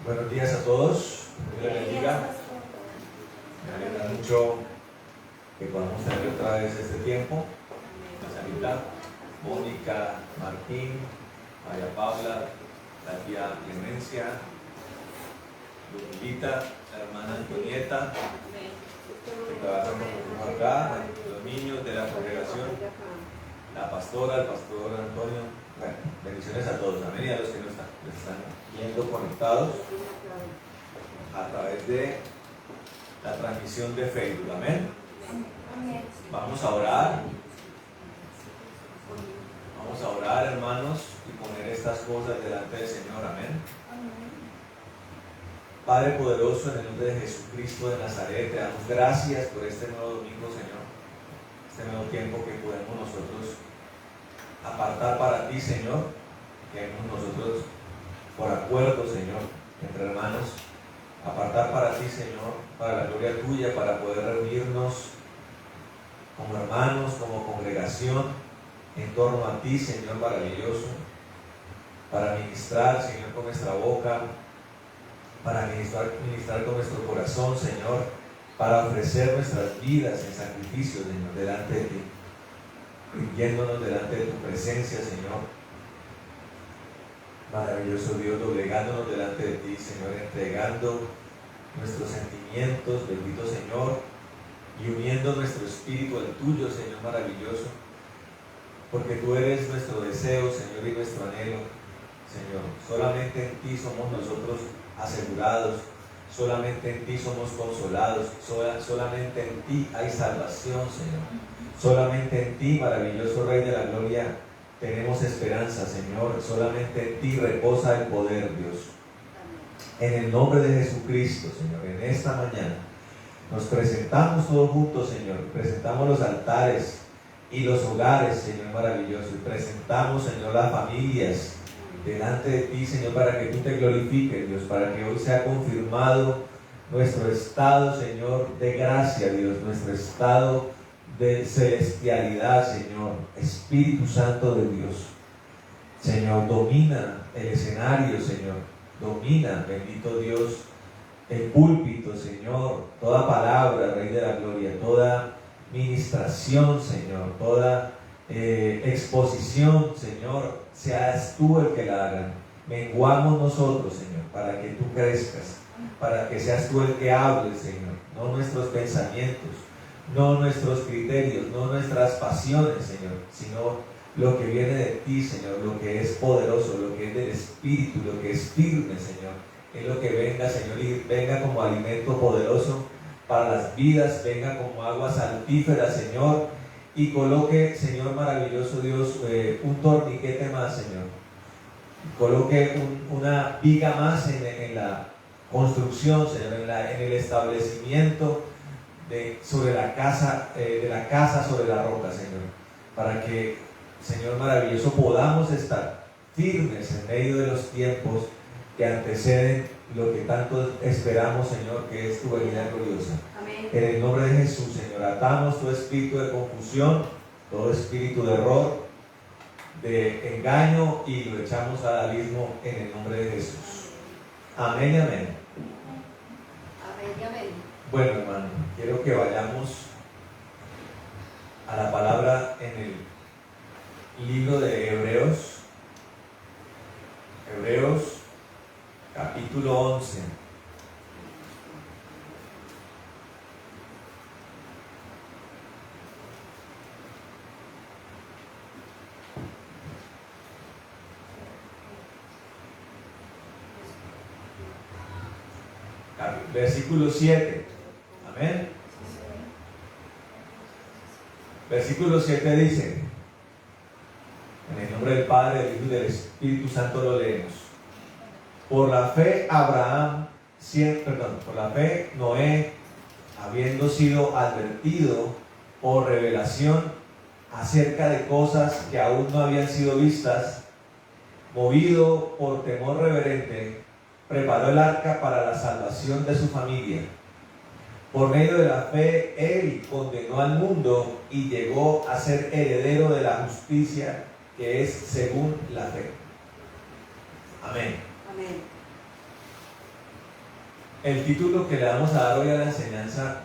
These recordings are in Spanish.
Buenos días a todos, Dios les bendiga. Me alegra mucho que podamos tener otra vez este tiempo. Sarita, Mónica, Martín, María Paula, la tía Clemencia, Lupita, la hermana Antonieta, que trabajan con nosotros acá, los niños de la congregación, la pastora, el pastor Antonio. Bueno, bendiciones a todos, amén, y a los que nos están viendo conectados a través de la transmisión de Facebook, amén. Vamos a orar, hermanos, y poner estas cosas delante del Señor, amén. Padre poderoso, en el nombre de Jesucristo de Nazaret, te damos gracias por este nuevo domingo, Señor, este nuevo tiempo que podemos nosotros apartar para ti, Señor, que hemos nosotros por acuerdo, Señor, entre hermanos, apartar para ti, Señor, para la gloria tuya, para poder reunirnos como hermanos, como congregación, en torno a ti, Señor maravilloso, para ministrar, Señor, con nuestra boca, para ministrar con nuestro corazón, Señor, para ofrecer nuestras vidas en sacrificio, Señor, delante de ti, rindiéndonos delante de tu presencia, Señor. Maravilloso Dios, doblegándonos delante de ti, Señor, entregando nuestros sentimientos, bendito Señor, y uniendo nuestro espíritu al tuyo, Señor maravilloso, porque tú eres nuestro deseo, Señor, y nuestro anhelo, Señor. Solamente en ti somos nosotros asegurados, solamente en ti somos consolados, solamente en ti hay salvación, Señor. Solamente en ti, maravilloso Rey de la Gloria, tenemos esperanza, Señor. Solamente en ti reposa el poder, Dios. En el nombre de Jesucristo, Señor, en esta mañana nos presentamos todos juntos, Señor. Presentamos los altares y los hogares, Señor maravilloso. Y presentamos, Señor, las familias delante de ti, Señor, para que tú te glorifiques, Dios, para que hoy sea confirmado nuestro estado, Señor, de gracia, Dios, nuestro estado de celestialidad, Señor. Espíritu Santo de Dios, Señor, domina el escenario, Señor, domina, bendito Dios, el púlpito, Señor, toda palabra, Rey de la Gloria, toda ministración, Señor, toda exposición, Señor, seas tú el que la haga. Menguamos nosotros, Señor, para que tú crezcas, para que seas tú el que hables, Señor, no nuestros pensamientos, no nuestros criterios, no nuestras pasiones, Señor, sino lo que viene de ti, Señor, lo que es poderoso, lo que es del Espíritu, lo que es firme, Señor, es lo que venga, Señor, y venga como alimento poderoso para las vidas, venga como agua saltífera, Señor, y coloque, Señor maravilloso Dios, un torniquete más, Señor, coloque una viga más en la construcción, Señor, en el establecimiento sobre la casa, de la casa sobre la roca, Señor, para que, Señor maravilloso, podamos estar firmes en medio de los tiempos que anteceden lo que tanto esperamos, Señor, que es tu venida gloriosa. Amén. En el nombre de Jesús, Señor, atamos todo espíritu de confusión, todo espíritu de error, de engaño, y lo echamos al abismo en el nombre de Jesús. Amén y amén. Amén y amén. Bueno, hermano, quiero que vayamos a la palabra en el libro de Hebreos, capítulo 11. Versículo 7. Amén. Versículo 7 dice: en el nombre del Padre, del Hijo y del Espíritu Santo lo leemos. Por la fe Noé, habiendo sido advertido por revelación acerca de cosas que aún no habían sido vistas, movido por temor reverente, preparó el arca para la salvación de su familia. Por medio de la fe, él condenó al mundo y llegó a ser heredero de la justicia que es según la fe. Amén. Amén. El título que le vamos a dar hoy a la enseñanza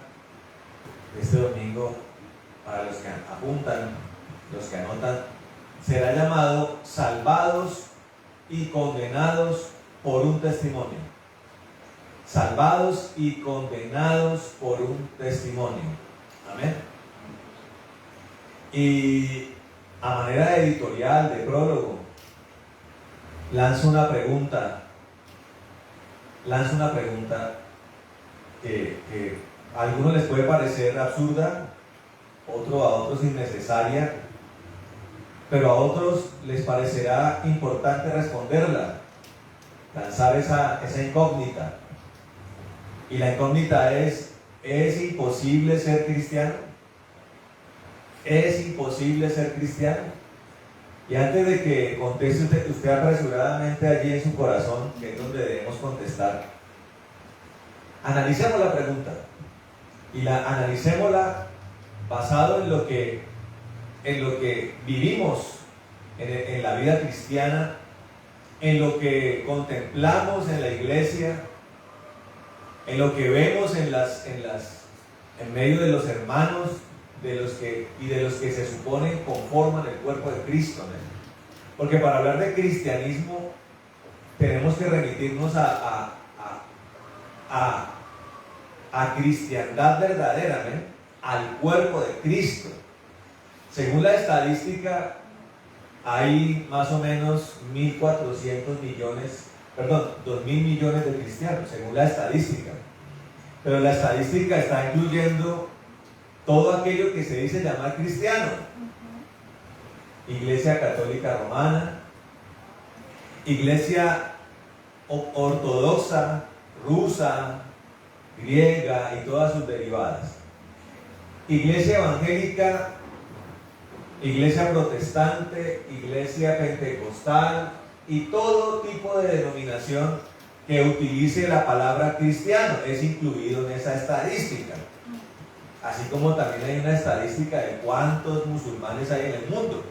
de este domingo, para los que apuntan, los que anotan, será llamado Salvados y condenados por un testimonio. Salvados y condenados por un testimonio. Amén. Y a manera de editorial, de prólogo, lanzo una pregunta que a algunos les puede parecer absurda, a otros innecesaria, pero a otros les parecerá importante responderla, lanzar esa incógnita. Y la incógnita ¿es imposible ser cristiano? ¿Es imposible ser cristiano? Y antes de que conteste usted apresuradamente allí en su corazón, que es donde debemos contestar, analicemos la pregunta y analicémosla basado en lo que vivimos en la vida cristiana, en lo que contemplamos en la iglesia, en lo que vemos en medio de los hermanos, de los que se suponen conforman el cuerpo de Cristo, ¿no? Porque para hablar de cristianismo tenemos que remitirnos a cristiandad verdadera, ¿no? Al cuerpo de Cristo. Según la estadística, hay más o menos 2.000 millones de cristianos, según la estadística. Pero la estadística está incluyendo todo aquello que se dice llamar cristiano. Iglesia Católica Romana, Iglesia Ortodoxa, Rusa, griega y todas sus derivadas. Iglesia evangélica, Iglesia protestante, Iglesia pentecostal y todo tipo de denominación que utilice la palabra cristiano es incluido en esa estadística. Así como también hay una estadística de cuántos musulmanes hay en el mundo.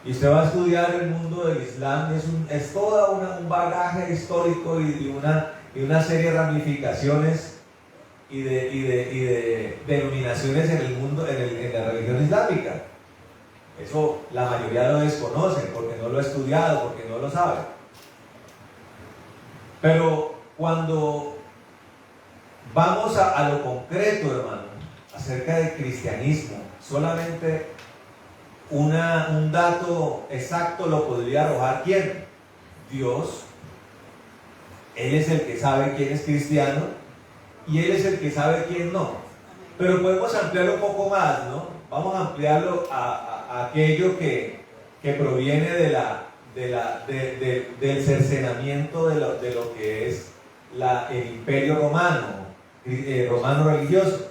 Y usted va a estudiar el mundo del Islam, es todo un bagaje histórico y una serie de ramificaciones y de denominaciones en el mundo, en la religión islámica. Eso la mayoría lo desconocen porque no lo ha estudiado, porque no lo sabe. Pero cuando vamos a lo concreto, hermano, acerca del cristianismo, solamente un dato exacto lo podría arrojar ¿quién? Dios. Él es el que sabe quién es cristiano y Él es el que sabe quién no. Pero podemos ampliarlo un poco más, ¿no? Vamos a ampliarlo a aquello que proviene del cercenamiento de lo que es el imperio romano religioso.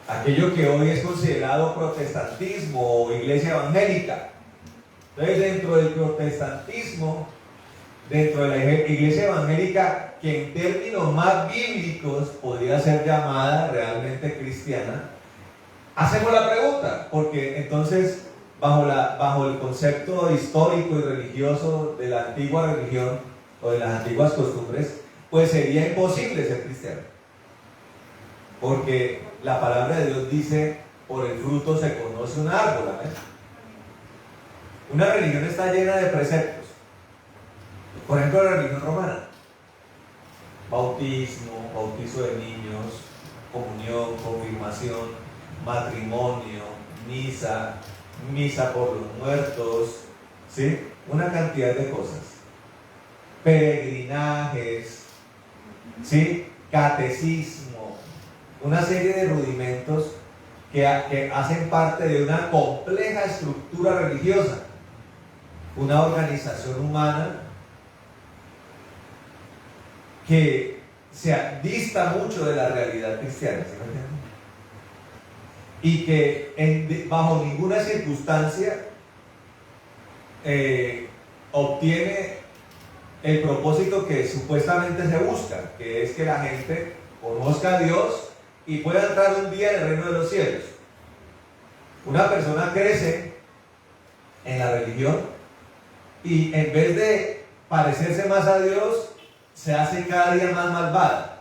Aquello que hoy es considerado protestantismo o iglesia evangélica. Entonces, dentro del protestantismo, dentro de la iglesia evangélica, que en términos más bíblicos podría ser llamada realmente cristiana, hacemos la pregunta, porque entonces, bajo el concepto histórico y religioso de la antigua religión o de las antiguas costumbres, pues sería imposible ser cristiano. Porque la palabra de Dios dice, por el fruto se conoce un árbol, ¿eh? Una religión está llena de preceptos. Por ejemplo, la religión romana. Bautismo, bautizo de niños, comunión, confirmación, matrimonio, misa por los muertos, ¿sí? Una cantidad de cosas. Peregrinajes, ¿sí? Catecismo, una serie de rudimentos que hacen parte de una compleja estructura religiosa, una organización humana que se dista mucho de la realidad cristiana, ¿sí me entienden? Y que bajo ninguna circunstancia obtiene el propósito que supuestamente se busca, que es que la gente conozca a Dios y pueda entrar un día en el reino de los cielos. Una persona crece en la religión y en vez de parecerse más a Dios, se hace cada día más malvada.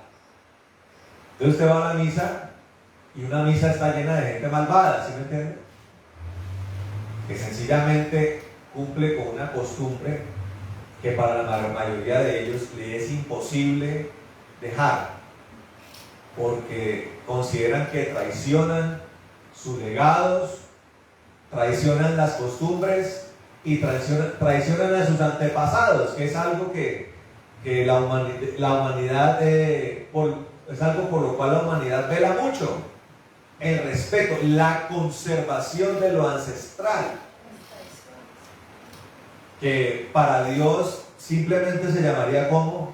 Entonces usted va a la misa y una misa está llena de gente malvada, ¿sí me entiende? Que sencillamente cumple con una costumbre que para la mayoría de ellos le es imposible dejar, porque consideran que traicionan sus legados, traicionan las costumbres y traicionan a sus antepasados, que es algo que la humanidad es algo por lo cual la humanidad vela mucho: el respeto, la conservación de lo ancestral, que para Dios simplemente se llamaría como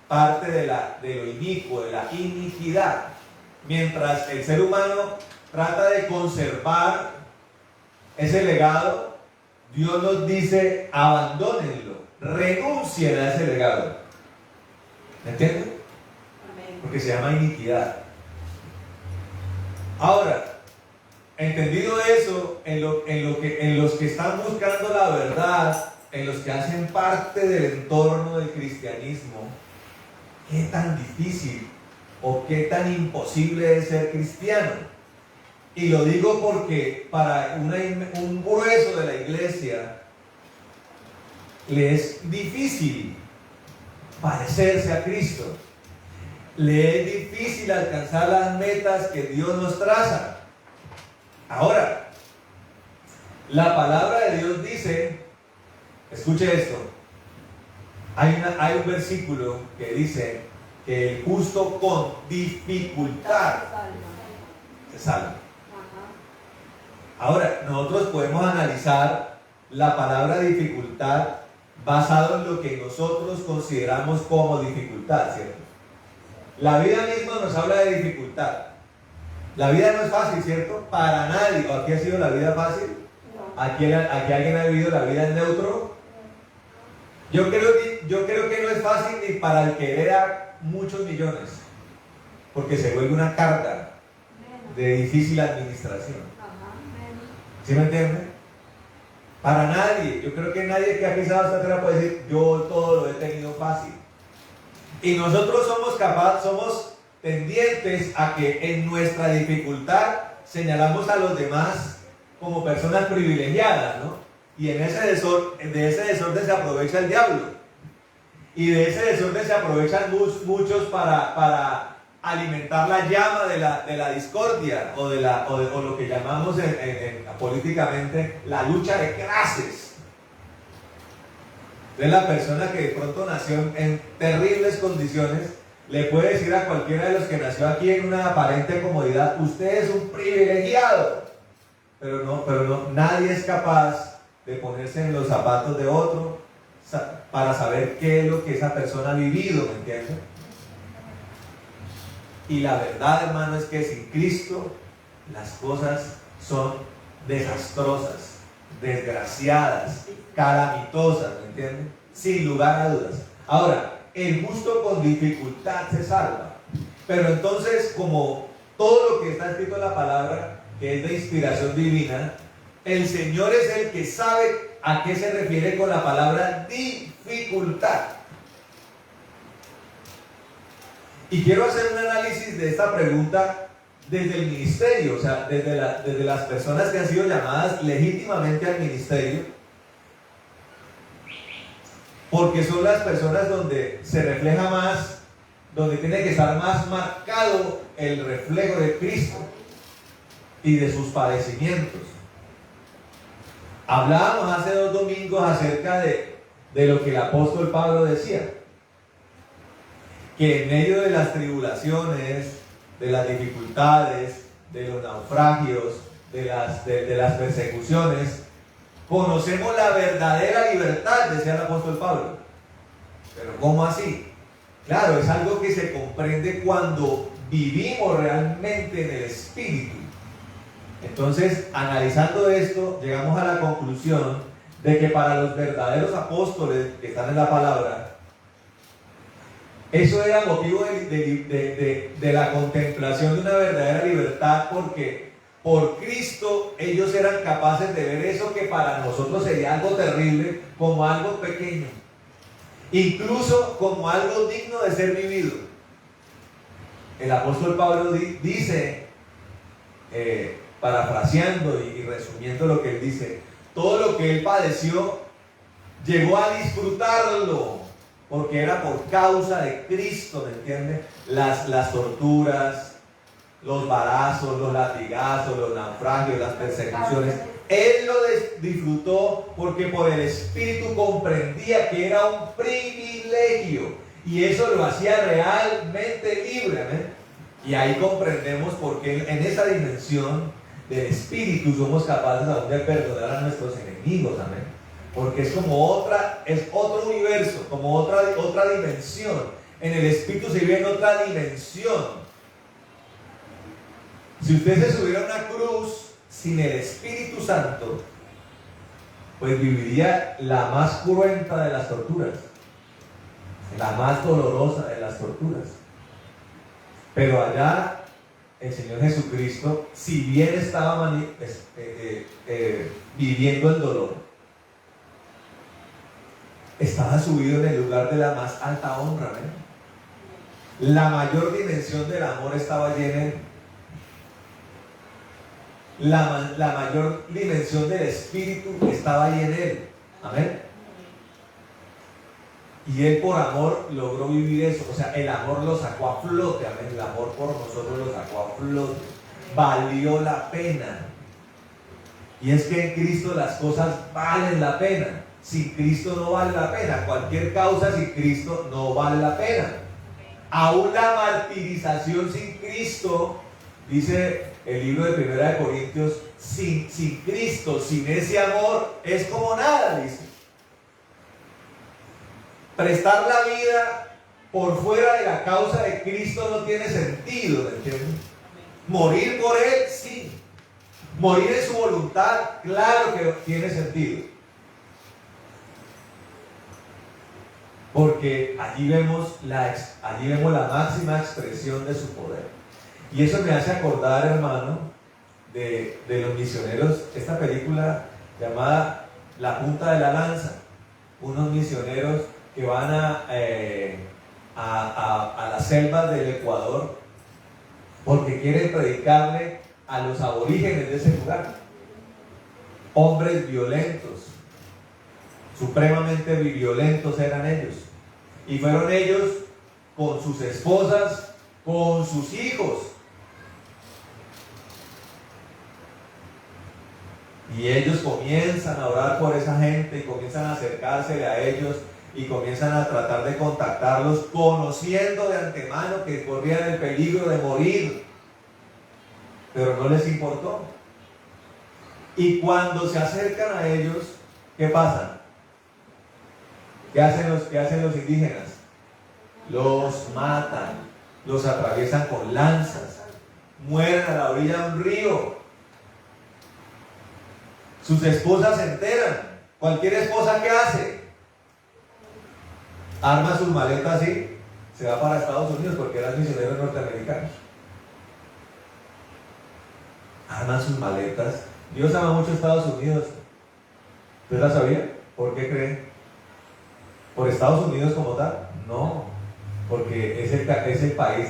parte de lo inicuo, de la iniquidad, mientras el ser humano trata de conservar ese legado. Dios nos dice: abandónenlo, renuncien a ese legado. ¿Me entienden? Porque se llama iniquidad. Ahora, entendido eso, en los que están buscando la verdad, en los que hacen parte del entorno del cristianismo, ¿qué tan difícil o qué tan imposible es ser cristiano? Y lo digo porque para un grueso de la iglesia le es difícil parecerse a Cristo. Le es difícil alcanzar las metas que Dios nos traza. Ahora, la palabra de Dios dice, escuche esto, hay un versículo que dice que el justo con dificultad se salva. Ahora, nosotros podemos analizar la palabra dificultad basado en lo que nosotros consideramos como dificultad, ¿cierto? La vida misma nos habla de dificultad. La vida no es fácil, ¿cierto? Para nadie. ¿O aquí ha sido la vida fácil? ¿Aquí alguien ha vivido la vida en neutro? Yo creo que no es fácil ni para el que hereda muchos millones, porque se vuelve una carga de difícil administración. ¿Sí me entienden? Para nadie. Yo creo que nadie que ha pisado esta tierra puede decir: yo todo lo he tenido fácil. Y nosotros somos tendientes a que en nuestra dificultad señalamos a los demás como personas privilegiadas, ¿no? Y de ese desorden se aprovecha el diablo. Y de ese desorden se aprovechan muchos para alimentar la llama de la discordia o lo que llamamos políticamente la lucha de clases. Entonces la persona que de pronto nació en terribles condiciones le puede decir a cualquiera de los que nació aquí en una aparente comodidad: usted es un privilegiado. Pero no, nadie es capaz de ponerse en los zapatos de otro para saber qué es lo que esa persona ha vivido, ¿me entiendes? Y la verdad, hermano, es que sin Cristo las cosas son desastrosas, desgraciadas, calamitosas, ¿me entienden? Sin lugar a dudas. Ahora, el justo con dificultad se salva. Pero entonces, como todo lo que está escrito en la palabra, que es de inspiración divina, el Señor es el que sabe a qué se refiere con la palabra dificultad. Y quiero hacer un análisis de esta pregunta desde el ministerio, o sea, desde las personas que han sido llamadas legítimamente al ministerio, porque son las personas donde se refleja más, donde tiene que estar más marcado el reflejo de Cristo y de sus padecimientos. Hablábamos hace 2 domingos acerca de lo que el apóstol Pablo decía, que en medio de las tribulaciones, de las dificultades, de los naufragios, de las persecuciones, conocemos la verdadera libertad, decía el apóstol Pablo. Pero ¿cómo así? Claro, es algo que se comprende cuando vivimos realmente en el Espíritu. Entonces, analizando esto, llegamos a la conclusión de que para los verdaderos apóstoles que están en la palabra, eso era motivo de la contemplación de una verdadera libertad, porque por Cristo ellos eran capaces de ver eso que para nosotros sería algo terrible como algo pequeño. incluso como algo digno de ser vivido. El apóstol Pablo dice, parafraseando y resumiendo lo que él dice, todo lo que él padeció, llegó a disfrutarlo, porque era por causa de Cristo, ¿me entiende? Las torturas, los varazos, los latigazos, los naufragios, las persecuciones. Él lo disfrutó porque por el Espíritu comprendía que era un privilegio y eso lo hacía realmente libre. ¿Amén? Y ahí comprendemos por qué en esa dimensión del Espíritu somos capaces aún de perdonar a nuestros enemigos. Amén. Porque es como es otro universo, como otra dimensión. En el Espíritu se vive en otra dimensión. Si usted se subiera a una cruz sin el Espíritu Santo, pues viviría la más cruenta de las torturas, la más dolorosa de las torturas. Pero allá el Señor Jesucristo, si bien estaba viviendo el dolor, estaba subido en el lugar de la más alta honra, ¿eh? La mayor dimensión del amor estaba allí en él. La mayor dimensión del Espíritu estaba ahí en él. Amén. Y él por amor logró vivir eso. O sea, el amor lo sacó a flote. Amén. El amor por nosotros lo sacó a flote. Valió la pena. Y es que en Cristo las cosas valen la pena. Sin Cristo no vale la pena. Cualquier causa sin Cristo no vale la pena. Aún la martirización sin Cristo, dice el libro de 1 Corintios, sin Cristo, sin ese amor, es como nada, dice. Prestar la vida por fuera de la causa de Cristo no tiene sentido, ¿me entiendes? Morir por Él, sí. Morir en su voluntad, claro que tiene sentido. Porque allí vemos la máxima expresión de su poder. Y eso me hace acordar, hermano, de los misioneros, esta película llamada La Punta de la Lanza. Unos misioneros que van a las selvas del Ecuador porque quieren predicarle a los aborígenes de ese lugar. Hombres violentos, supremamente violentos eran ellos. Y fueron ellos con sus esposas, con sus hijos. Y ellos comienzan a orar por esa gente y comienzan a acercársele a ellos y comienzan a tratar de contactarlos, conociendo de antemano que corrían el peligro de morir. Pero no les importó. Y cuando se acercan a ellos, ¿qué pasa? ¿Qué hacen los indígenas? Los matan, los atraviesan con lanzas, mueren a la orilla de un río. Sus esposas se enteran. Cualquier esposa, ¿qué hace? Arma sus maletas y se va para Estados Unidos porque eran misioneros norteamericanos. Arman sus maletas. Dios ama mucho a Estados Unidos. ¿Usted la sabía? ¿Por qué creen? ¿Por Estados Unidos como tal? No, porque es el país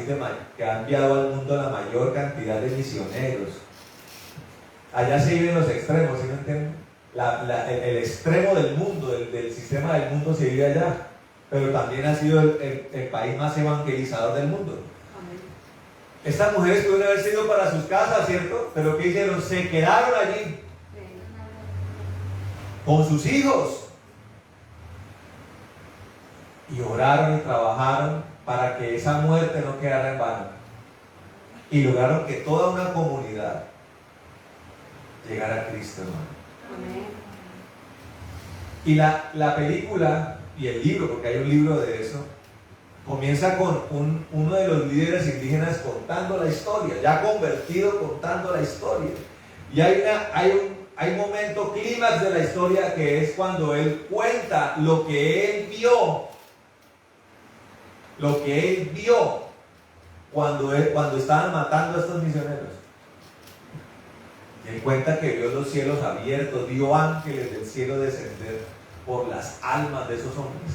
que ha enviado al mundo la mayor cantidad de misioneros. Allá se viven los extremos, ¿sí me entienden? El extremo del mundo, del sistema del mundo se vive allá, pero también ha sido el país más evangelizador del mundo. Amén. Estas mujeres pudieron haber sido para sus casas, ¿cierto? Pero ¿qué hicieron? Se quedaron allí con sus hijos. Y oraron y trabajaron para que esa muerte no quedara en vano. Y lograron que toda una comunidad llegara a Cristo, hermano. Amén. Y la película y el libro, porque hay un libro de eso, comienza con uno de los líderes indígenas contando la historia, ya convertido contando la historia. Y hay un momento clímax de la historia que es cuando él cuenta lo que él vio. Lo que él vio cuando estaban matando a estos misioneros. Y él cuenta que vio los cielos abiertos, vio ángeles del cielo descender por las almas de esos hombres.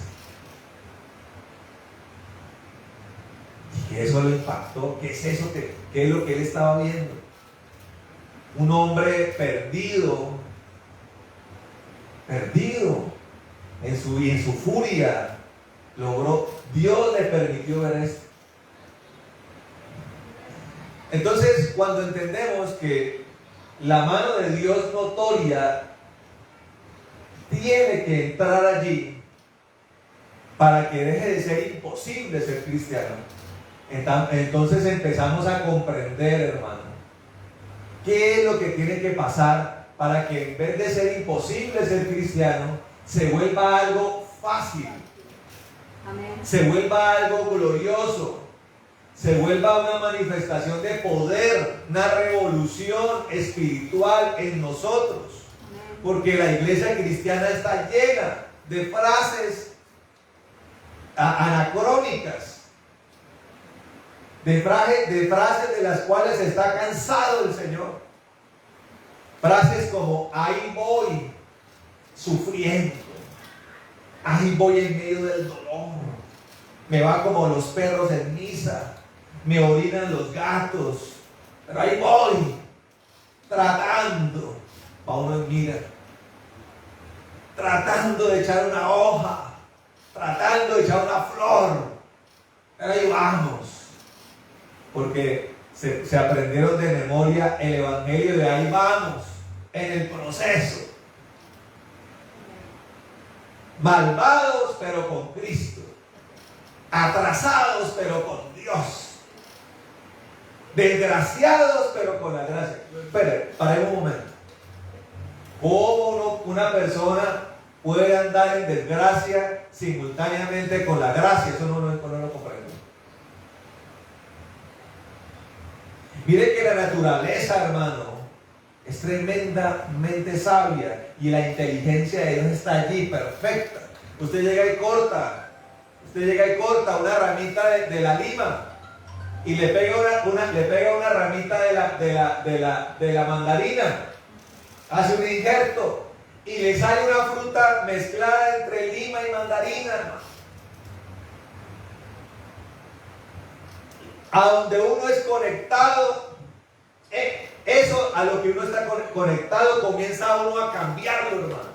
Y eso lo impactó. ¿Qué es eso? ¿Qué es lo que él estaba viendo? Un hombre perdido en su furia Dios le permitió ver esto. Entonces, cuando entendemos que la mano de Dios notoria tiene que entrar allí para que deje de ser imposible ser cristiano, entonces empezamos a comprender, hermano, qué es lo que tiene que pasar para que en vez de ser imposible ser cristiano, se vuelva algo fácil. Amén. Se vuelva algo glorioso, se vuelva una manifestación de poder, una revolución espiritual en nosotros. Porque la iglesia cristiana está llena de frases anacrónicas, de frases de las cuales está cansado el Señor. Frases como: ahí voy sufriendo, ahí voy en medio del dolor, me va como los perros en misa, me orinan los gatos, pero ahí voy tratando. Paulo mira, tratando de echar una hoja, tratando de echar una flor, pero ahí vamos, porque se aprendieron de memoria el evangelio de ahí vamos, en el proceso. Malvados pero con Cristo, atrasados pero con Dios, desgraciados pero con la gracia. Espere, paremos un momento. ¿Cómo una persona puede andar en desgracia simultáneamente con la gracia? Eso no lo comprendo. Mire que la naturaleza, hermano, es tremendamente sabia y la inteligencia de Dios está allí, perfecta. Usted llega y corta una ramita de la lima y le pega una ramita de la mandarina, hace un injerto y le sale una fruta mezclada entre lima y mandarina. A donde uno es conectado, eso a lo que uno está conectado comienza uno a cambiarlo, hermano.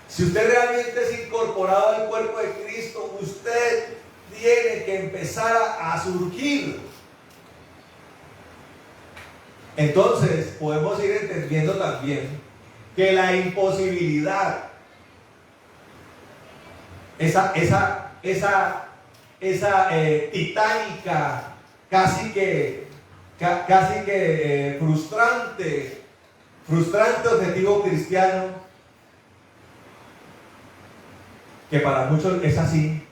Si usted realmente es incorporado al cuerpo de Cristo, usted tiene que empezar a surgir. Entonces podemos ir entendiendo también que la imposibilidad, esa titánica, casi que frustrante objetivo cristiano, que para muchos es así,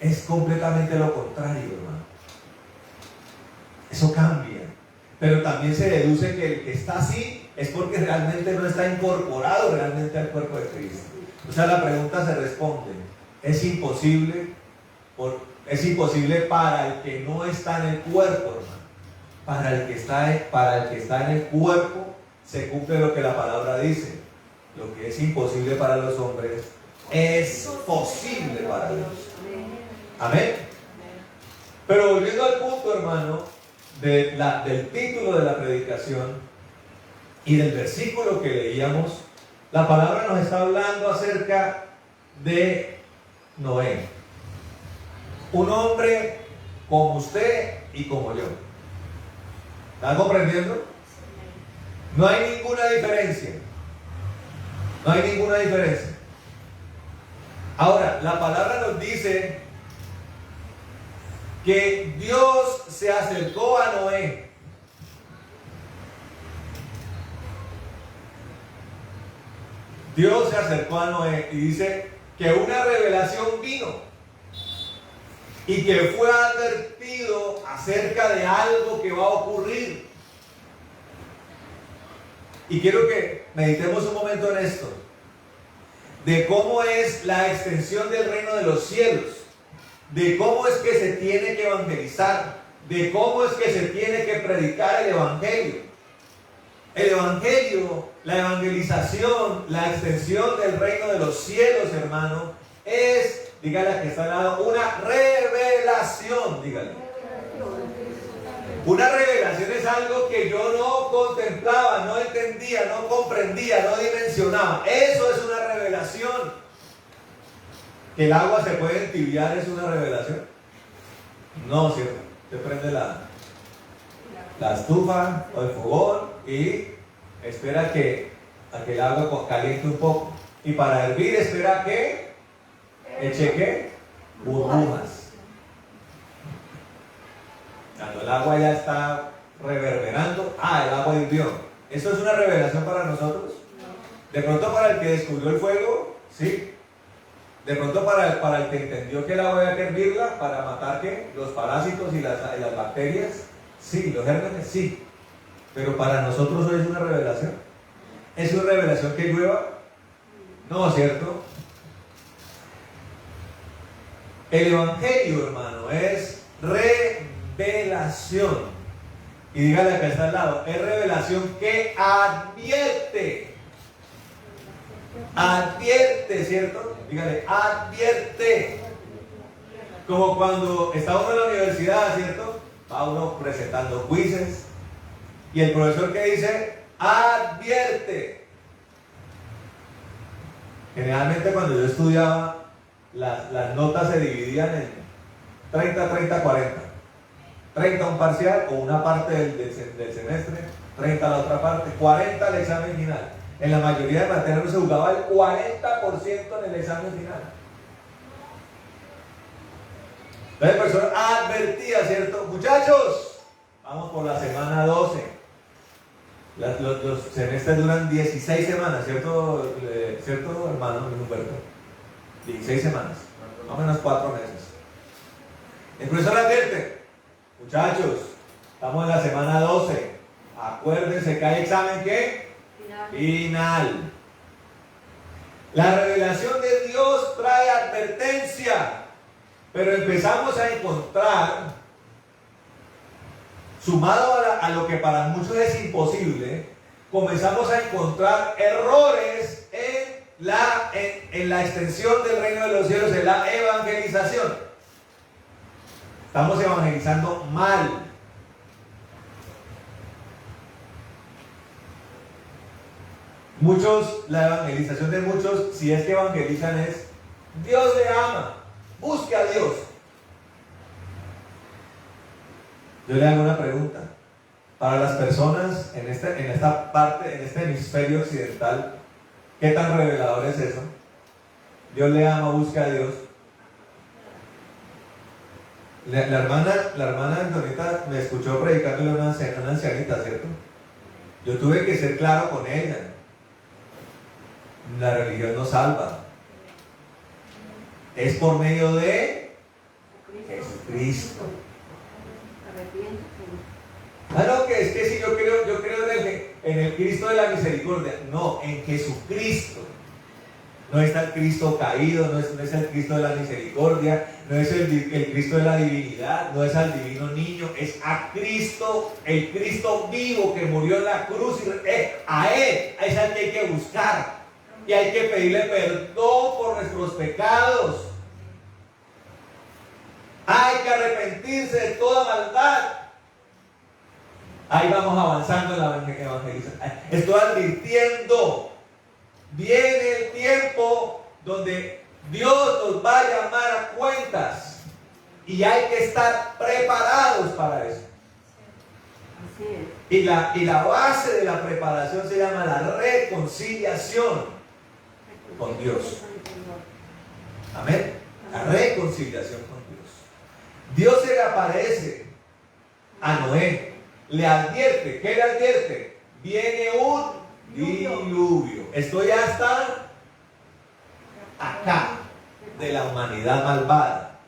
es completamente lo contrario, hermano. Eso cambia, pero también se deduce que el que está así es porque realmente no está incorporado realmente al cuerpo de Cristo. O sea, la pregunta se responde: es imposible para el que no está en el cuerpo, hermano. Para el que está en el cuerpo se cumple lo que la palabra dice: lo que es imposible para los hombres es posible para Dios. Amén. Pero volviendo al punto, hermano, del título de la predicación y del versículo que leíamos, la palabra nos está hablando acerca de Noé, un hombre como usted y como yo. ¿Están comprendiendo? No hay ninguna diferencia. No hay ninguna diferencia. Ahora, la palabra nos dice que Dios se acercó a Noé. Dios se acercó a Noé y dice que una revelación vino y que fue advertido acerca de algo que va a ocurrir. Y quiero que meditemos un momento en esto, de cómo es la extensión del reino de los cielos, de cómo es que se tiene que evangelizar, de cómo es que se tiene que predicar el evangelio. El evangelio, la evangelización, la extensión del reino de los cielos, hermano, es Dígale a que está al lado, una revelación, dígale. Una revelación es algo que yo no contemplaba, no entendía, no comprendía, no dimensionaba. Eso es una revelación. ¿Que el agua se puede entibiar es una revelación? No, ¿cierto? Usted prende la estufa o el fogón y espera a que el agua caliente un poco. Y para hervir espera que eche ¿qué? Burbujas. Cuando el agua ya está reverberando, el agua hirvió. ¿Eso es una revelación para nosotros? De pronto para el que descubrió el fuego, sí. De pronto para el que entendió que el agua había que hervirla para matar ¿qué? Los parásitos y las bacterias, sí. Los gérmenes, sí. Pero para nosotros hoy es una revelación. ¿Es una revelación que llueva? No, ¿cierto? El evangelio, hermano, es revelación. Y dígale acá está al lado, es revelación que advierte. Advierte, ¿cierto? Dígale, advierte. Como cuando está uno en la universidad, ¿cierto? Va uno presentando quizzes y el profesor que dice, advierte. Generalmente cuando yo estudiaba, las notas se dividían en 30, 30, 40. 30 un parcial o una parte del semestre, 30 la otra parte, 40 el examen final. En la mayoría de materias se jugaba el 40% en el examen final. Entonces el profesor advertía, ¿cierto? Muchachos, vamos por la semana 12. Los semestres duran 16 semanas, ¿cierto? ¿Cierto, hermano Humberto? 16 semanas, más o menos 4 meses. El profesor advierte, muchachos, estamos en la semana 12. Acuérdense que hay examen, ¿qué? Final. La revelación de Dios trae advertencia, pero empezamos a encontrar, sumado a lo que para muchos es imposible, comenzamos a encontrar errores en la extensión del reino de los cielos, en la evangelización. Estamos evangelizando mal. La evangelización de muchos, si es que evangelizan, es Dios le ama, busque a Dios. Yo le hago una pregunta. Para las personas en esta parte, en este hemisferio occidental, ¿qué tan revelador es eso? Dios le ama, busca a Dios. La hermana Antonita me escuchó predicándole a una ancianita, ¿cierto? Yo tuve que ser claro con ella. La religión no salva. Es por medio de Jesucristo. No, que es que si yo creo en el Cristo de la misericordia. No, en Jesucristo. No está el Cristo caído, no es el Cristo de la misericordia, no es el Cristo de la divinidad, no es al divino niño, es a Cristo, el Cristo vivo que murió en la cruz. A Él es al que hay que buscar y hay que pedirle perdón por nuestros pecados. Hay que arrepentirse de toda maldad. Ahí vamos avanzando en la evangelización. Estoy advirtiendo. Viene el tiempo donde Dios nos va a llamar a cuentas y hay que estar preparados para eso. Y la base de la preparación se llama la reconciliación con Dios. Amén. La reconciliación con Dios. Dios se le aparece a Noé, le advierte. ¿Qué le advierte? Viene un diluvio. Esto ya está acá de la humanidad malvada.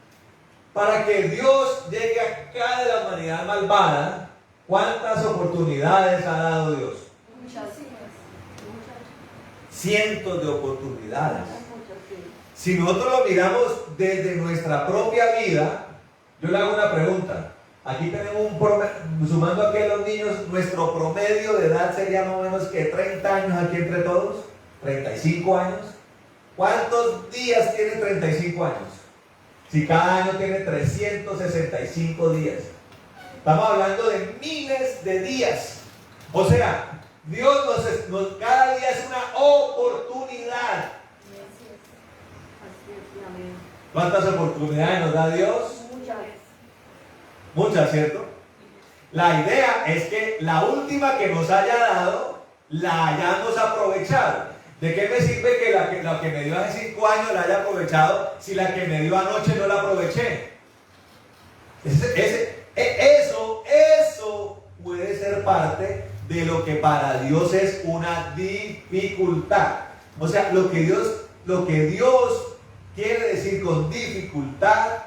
Para que Dios llegue acá de la humanidad malvada, ¿cuántas oportunidades ha dado Dios? Muchas. Cientos de oportunidades. Si nosotros lo miramos desde nuestra propia vida, yo le hago una pregunta. Aquí tenemos sumando aquí a los niños, nuestro promedio de edad sería más o menos que 30 años aquí entre todos, 35 años. ¿Cuántos días tiene 35 años? Si cada año tiene 365 días. Estamos hablando de miles de días. O sea, Dios cada día es una oportunidad. ¿Cuántas oportunidades nos da Dios? Muchas, ¿cierto? La idea es que la última que nos haya dado, la hayamos aprovechado. ¿De qué me sirve que la que me dio hace 5 años la haya aprovechado si la que me dio anoche no la aproveché? Eso puede ser parte de lo que para Dios es una dificultad. O sea, lo que Dios quiere decir con dificultad,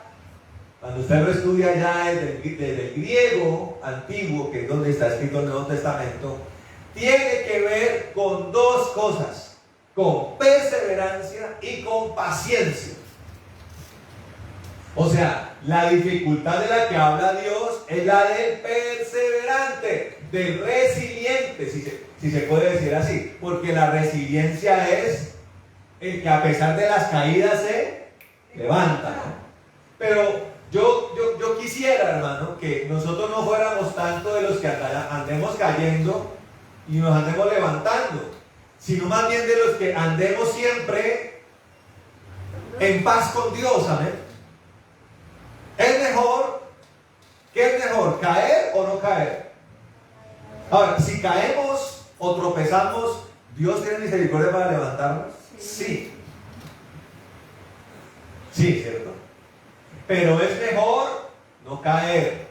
cuando usted lo estudia ya desde el griego antiguo, que es donde está escrito el Nuevo Testamento, tiene que ver con dos cosas: con perseverancia y con paciencia. O sea, la dificultad de la que habla Dios es la del perseverante, del resiliente, si se puede decir así, porque la resiliencia es el que a pesar de las caídas se levanta, ¿no? Pero yo quisiera, hermano, que nosotros no fuéramos tanto de los que andemos cayendo y nos andemos levantando, sino más bien de los que andemos siempre en paz con Dios, amén. ¿Qué es mejor? ¿Caer o no caer? Ahora, si caemos o tropezamos, ¿Dios tiene misericordia para levantarnos? Sí. Sí, ¿cierto? Pero es mejor no caer.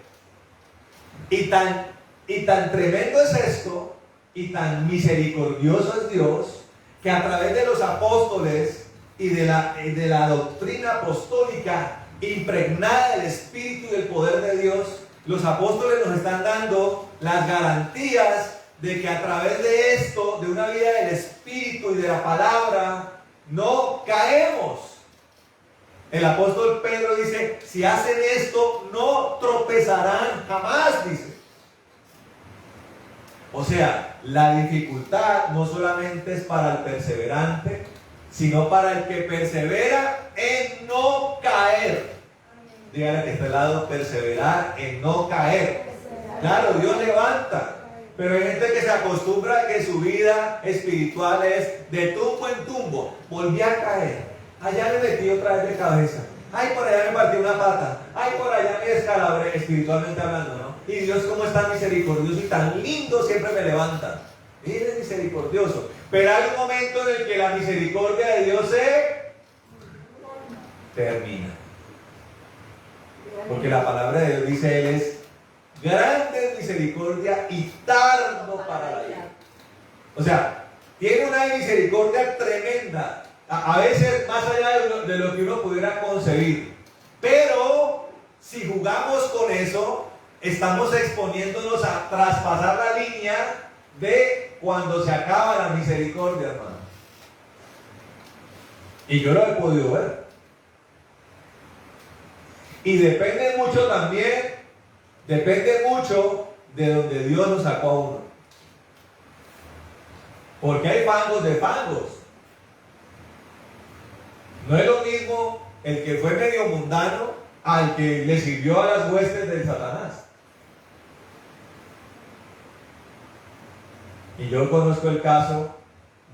Y tan tremendo es esto, y tan misericordioso es Dios, que a través de los apóstoles y de la doctrina apostólica impregnada del Espíritu y del poder de Dios, los apóstoles nos están dando las garantías de que a través de esto, de una vida del Espíritu y de la palabra, no caemos. El apóstol Pedro dice: si hacen esto, no tropezarán jamás, dice. O sea, la dificultad no solamente es para el perseverante, sino para el que persevera en no caer. Dígale que está al lado: perseverar en no caer. Claro, Dios levanta, pero hay gente que se acostumbra a que su vida espiritual es de tumbo en tumbo. Volví a caer, allá me metí otra vez de cabeza, ay, por allá me partí una pata, ay, por allá me descalabré, espiritualmente hablando, ¿no? Y Dios, como es tan misericordioso y tan lindo, siempre me levanta. Él es misericordioso, pero hay un momento en el que la misericordia de Dios se termina, porque la palabra de Dios dice: Él es grande en misericordia y tardo para la ira. O sea, tiene una misericordia tremenda, a veces más allá de lo que uno pudiera concebir. Pero si jugamos con eso, estamos exponiéndonos a traspasar la línea de cuando se acaba la misericordia, hermano. Y yo lo he podido ver. Y depende mucho de donde Dios nos sacó a uno. Porque hay fangos de fangos. No es lo mismo el que fue medio mundano al que le sirvió a las huestes de Satanás. Y yo conozco el caso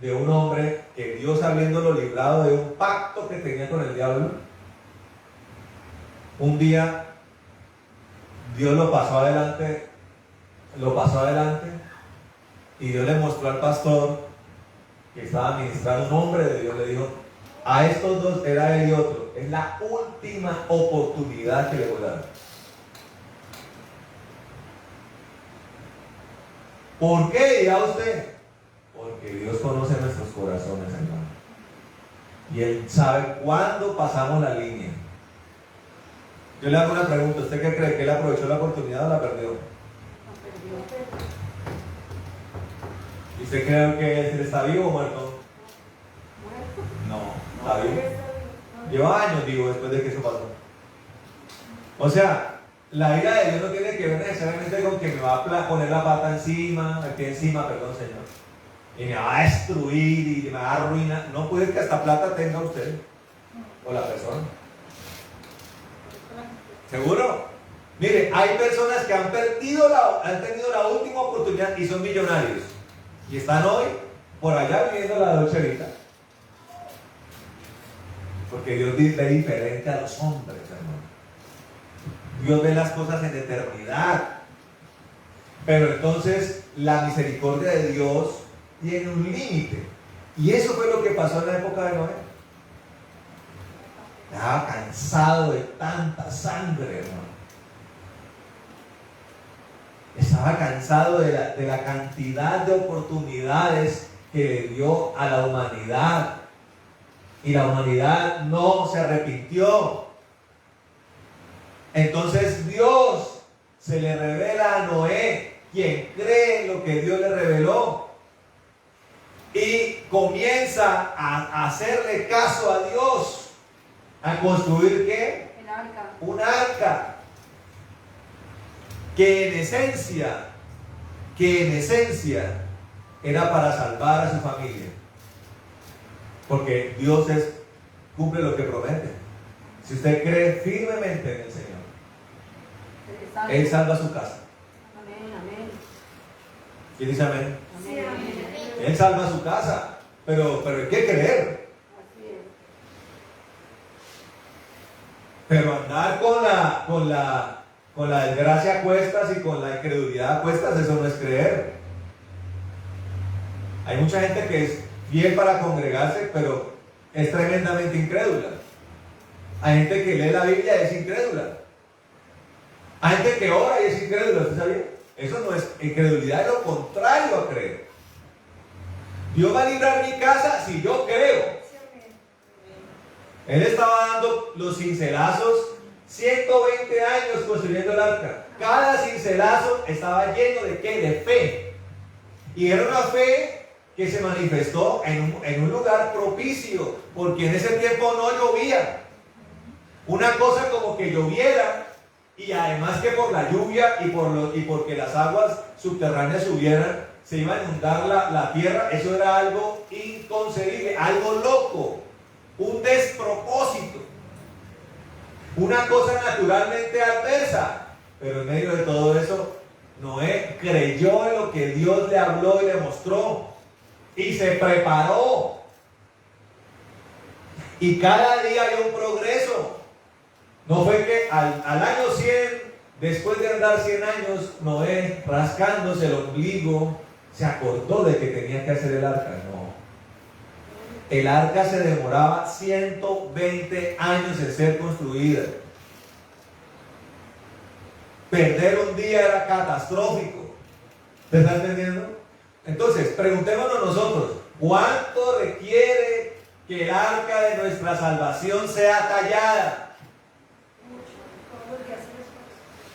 de un hombre que Dios, habiéndolo librado de un pacto que tenía con el diablo, un día Dios lo pasó adelante y Dios le mostró al pastor que estaba ministrando, un hombre de Dios, le dijo: a estos dos, era él y otro, es la última oportunidad que le voy a dar. ¿Por qué, dirá usted? Porque Dios conoce nuestros corazones, hermano, y Él sabe cuándo pasamos la línea. Yo le hago una pregunta: ¿usted qué cree? ¿Que él aprovechó la oportunidad o la perdió? ¿Y usted cree que él está vivo o muerto? No, está vivo. Lleva años vivo después de que eso pasó. O sea, la ira de Dios no tiene que ver necesariamente con que me va a poner la pata encima, aquí encima, perdón, Señor, y me va a destruir y me va a arruinar. No puede que hasta plata tenga usted o la persona. ¿Seguro? Mire, hay personas que han tenido la última oportunidad y son millonarios. Y están hoy por allá viviendo la Dolce Vita. Porque Dios ve diferente a los hombres, hermano. Dios ve las cosas en eternidad. Pero entonces la misericordia de Dios tiene un límite. Y eso fue lo que pasó en la época de Noé. Estaba cansado de tanta sangre, hermano. Estaba cansado de la cantidad de oportunidades que le dio a la humanidad. Y la humanidad no se arrepintió. Entonces Dios se le revela a Noé, quien cree lo que Dios le reveló. Y comienza a hacerle caso a Dios. ¿A construir qué? El arca. Un arca. Que en esencia era para salvar a su familia. Porque Dios cumple lo que promete. Si usted cree firmemente en el Señor, Él salva su casa. Amén, amén. ¿Quién dice amén? Amén, amén. Él salva su casa, pero hay que creer. Así es. Pero andar con la desgracia a cuestas y con la incredulidad a cuestas, eso no es creer. Hay mucha gente que es fiel para congregarse, pero es tremendamente incrédula. Hay gente que lee la Biblia y es incrédula. Hay gente que ora y es incrédula, ¿usted sabía? Eso no es incredulidad, es lo contrario a creer. Dios va a librar mi casa si yo creo. Él estaba dando los cincelazos, 120 años construyendo el arca. Cada cincelazo estaba lleno de ¿qué? De fe. Y era una fe que se manifestó en un lugar propicio, porque en ese tiempo no llovía. Una cosa como que lloviera, y además que por la lluvia y porque las aguas subterráneas subieran, se iba a inundar la tierra. Eso era algo inconcebible, algo loco, un despropósito, una cosa naturalmente adversa. Pero en medio de todo eso, Noé creyó en lo que Dios le habló y le mostró, y se preparó. Y cada día había un progreso. No fue que al año 100, después de andar 100 años, Noé, rascándose el ombligo, se acordó de que tenía que hacer el arca. No. El arca se demoraba 120 años en ser construida. Perder un día era catastrófico. ¿Te está entendiendo? Entonces, preguntémonos nosotros, ¿cuánto requiere que el arca de nuestra salvación sea tallada?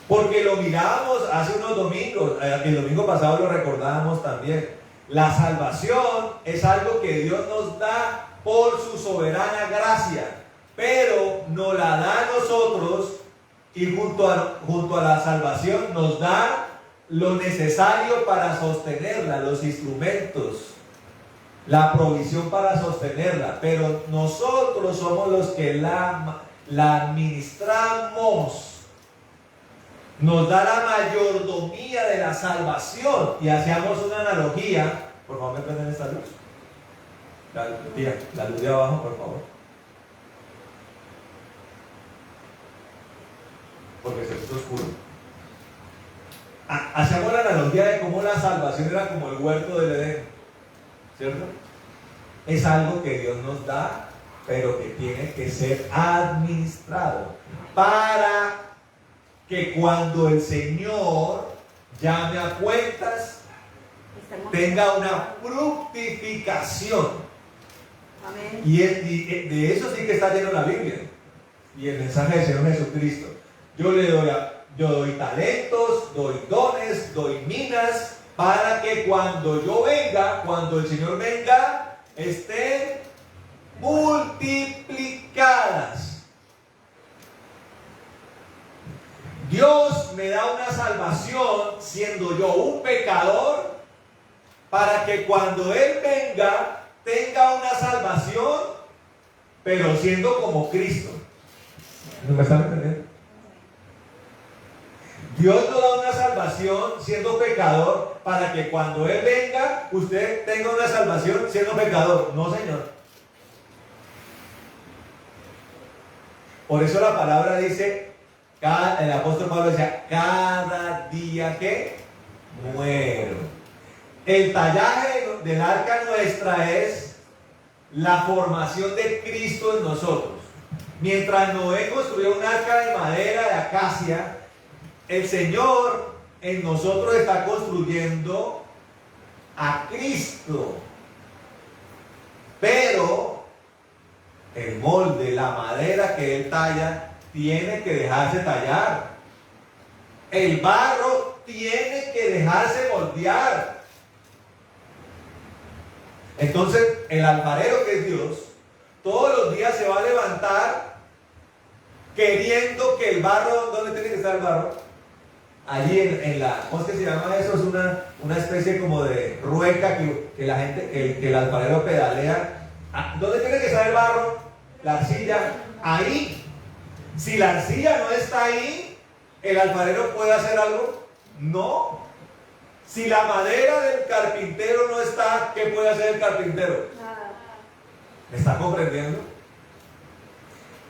Porque lo mirábamos hace unos domingos, el domingo pasado lo recordábamos también. La salvación es algo que Dios nos da por su soberana gracia, pero nos la da a nosotros, y junto a la salvación nos da lo necesario para sostenerla, los instrumentos, la provisión para sostenerla. Pero nosotros somos los que la administramos. Nos da la mayordomía de la salvación. Y hacíamos una analogía. Por favor, me prenden esta luz. La luz de abajo, por favor. Porque se puso oscuro. Hacíamos la analogía de cómo la salvación era como el huerto del Edén, ¿cierto? Es algo que Dios nos da, pero que tiene que ser administrado para que cuando el Señor llame a cuentas tenga una fructificación. Amén. Y de eso sí que está lleno la Biblia y el mensaje del Señor Jesucristo. Yo doy talentos, doy dones, doy minas, para que cuando yo venga, cuando el Señor venga, estén multiplicadas. Dios me da una salvación siendo yo un pecador, para que cuando Él venga tenga una salvación, pero siendo como Cristo. ¿No me están entendiendo? Dios no da una salvación siendo pecador para que cuando Él venga, usted tenga una salvación siendo pecador. No, Señor. Por eso la palabra dice, el apóstol Pablo decía, cada día que muero. El tallaje del arca nuestra es la formación de Cristo en nosotros. Mientras Noé construyó un arca de madera de acacia, el Señor en nosotros está construyendo a Cristo. Pero el molde, la madera que Él talla, tiene que dejarse tallar. El barro tiene que dejarse moldear. Entonces, el alfarero, que es Dios, todos los días se va a levantar queriendo que el barro, ¿dónde tiene que estar el barro? Allí en la, ¿cómo es que se llama eso? Es una especie como de rueca que la gente, que el alfarero pedalea. ¿Dónde tiene que estar el barro? La arcilla. Ahí. Si la arcilla no está ahí, ¿el alfarero puede hacer algo? No. Si la madera del carpintero no está, ¿qué puede hacer el carpintero? ¿Me está comprendiendo?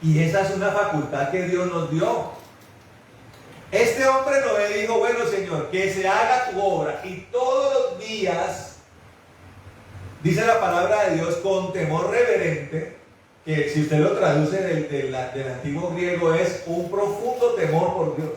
Y esa es una facultad que Dios nos dio. Este hombre Noé dijo, bueno, Señor, que se haga tu obra. Y todos los días, dice la palabra de Dios, con temor reverente, que si usted lo traduce del antiguo griego es un profundo temor por Dios.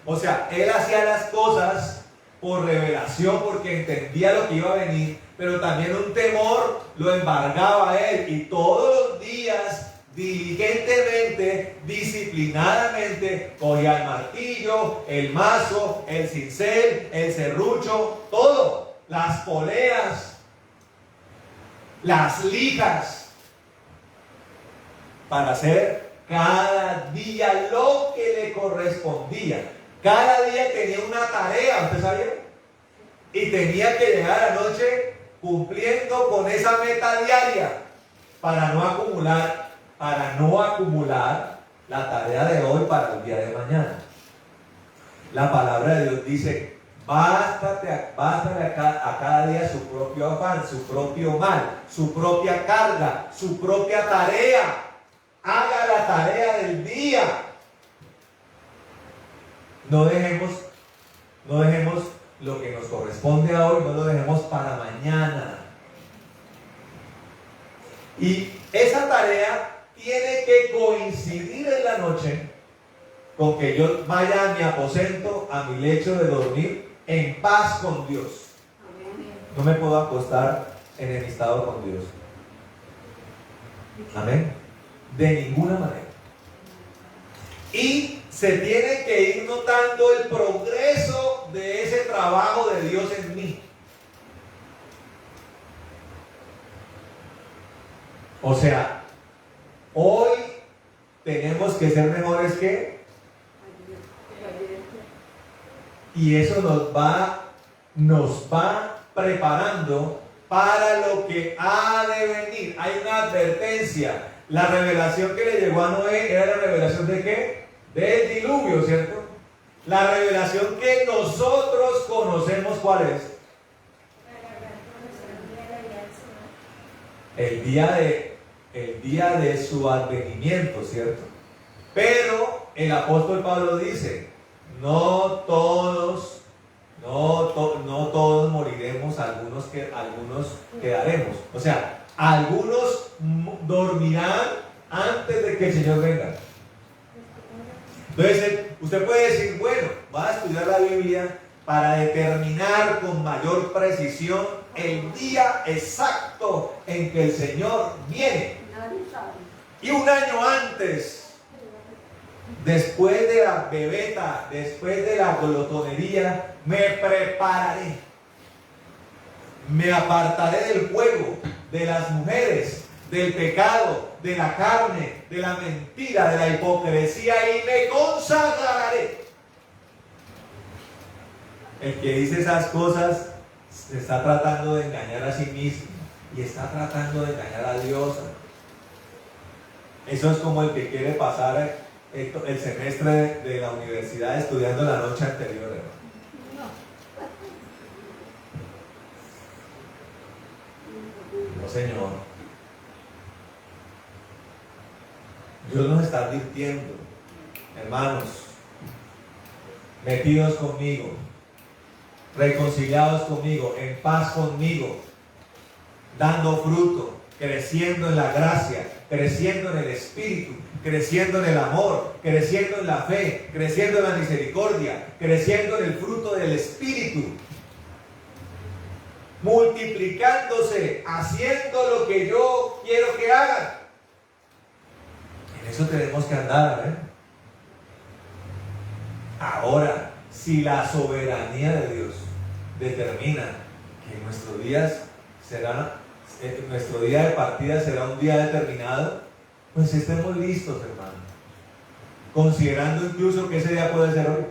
O sea, él hacía las cosas por revelación, porque entendía lo que iba a venir, pero también un temor lo embargaba a él, y todos los días, diligentemente, disciplinadamente, cogía el martillo, el mazo, el cincel, el serrucho, todo, las poleas, las lijas, para hacer cada día lo que le correspondía. Cada día tenía una tarea, ¿usted sabía? Y tenía que llegar a la noche cumpliendo con esa meta diaria para no acumular la tarea de hoy para el día de mañana. La palabra de Dios dice, bástale a cada día su propio afán, su propio mal, su propia carga, su propia tarea. Haga la tarea del día. No dejemos lo que nos corresponde a hoy, no lo dejemos para mañana. Y esa tarea tiene que coincidir en la noche con que yo vaya a mi aposento, a mi lecho de dormir, en paz con Dios. No me puedo acostar enemistado con Dios. Amén. De ninguna manera. Y se tiene que ir notando el progreso de ese trabajo de Dios en mí. O sea, hoy tenemos que ser mejores que, y eso nos va preparando para lo que ha de venir. Hay una advertencia. La revelación que le llegó a Noé era la revelación ¿de qué? Del diluvio, ¿cierto? La revelación que nosotros conocemos, ¿cuál es? El día de su advenimiento, ¿cierto? Pero el apóstol Pablo dice, no todos moriremos, algunos quedaremos. O sea, algunos dormirán antes de que el Señor venga. Entonces, usted puede decir, bueno, va a estudiar la Biblia para determinar con mayor precisión el día exacto en que el Señor viene. Y un año antes, después de la bebeta, después de la glotonería, me prepararé. Me apartaré del juego, de las mujeres, del pecado, de la carne, de la mentira, de la hipocresía, y me consagraré. El que dice esas cosas se está tratando de engañar a sí mismo y está tratando de engañar a Dios. Eso es como el que quiere pasar el semestre de la universidad estudiando la noche anterior, hermano. No, Señor. Dios nos está advirtiendo, hermanos, metidos conmigo, reconciliados conmigo, en paz conmigo, dando fruto, creciendo en la gracia, creciendo en el Espíritu, creciendo en el amor, creciendo en la fe, creciendo en la misericordia, creciendo en el fruto del Espíritu, multiplicándose, haciendo lo que yo quiero que hagan. En eso tenemos que andar, ¿eh? Ahora, si la soberanía de Dios determina que nuestro día de partida será un día determinado, pues estemos listos, hermano, considerando incluso que ese día puede ser hoy.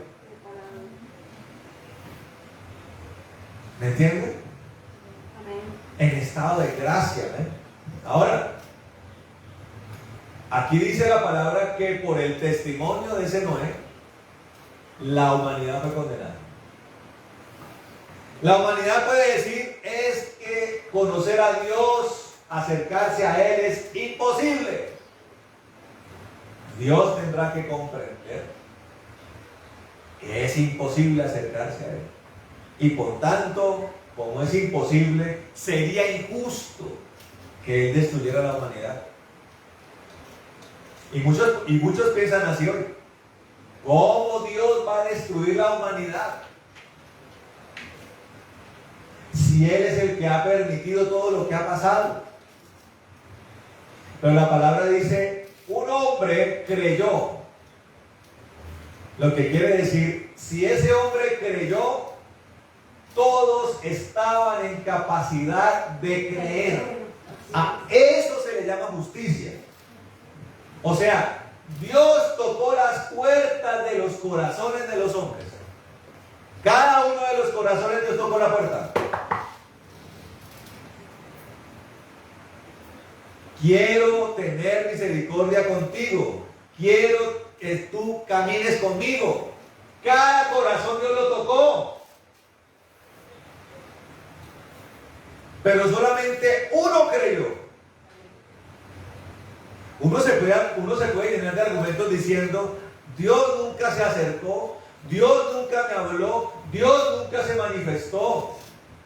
¿Me entienden? En estado de gracia, ¿eh? Ahora, aquí dice la palabra que por el testimonio de ese Noé, la humanidad fue condenada. La humanidad puede decir es que conocer a Dios, acercarse a Él es imposible. Dios tendrá que comprender que es imposible acercarse a Él. Y por tanto, como es imposible, sería injusto que Él destruyera la humanidad. Y muchos piensan así hoy. ¿Cómo Dios va a destruir la humanidad? Si Él es el que ha permitido todo lo que ha pasado. Pero la palabra dice, un hombre creyó. Lo que quiere decir, si ese hombre creyó, todos estaban en capacidad de creer. A eso se le llama justicia. O sea, Dios tocó las puertas de los corazones de los hombres. Cada uno de los corazones Dios tocó la puerta. Quiero tener misericordia contigo. Quiero que tú camines conmigo. Cada corazón Dios lo tocó. Pero solamente uno creyó. Uno se puede llenar de argumentos diciendo, Dios nunca se acercó, Dios nunca me habló, Dios nunca se manifestó.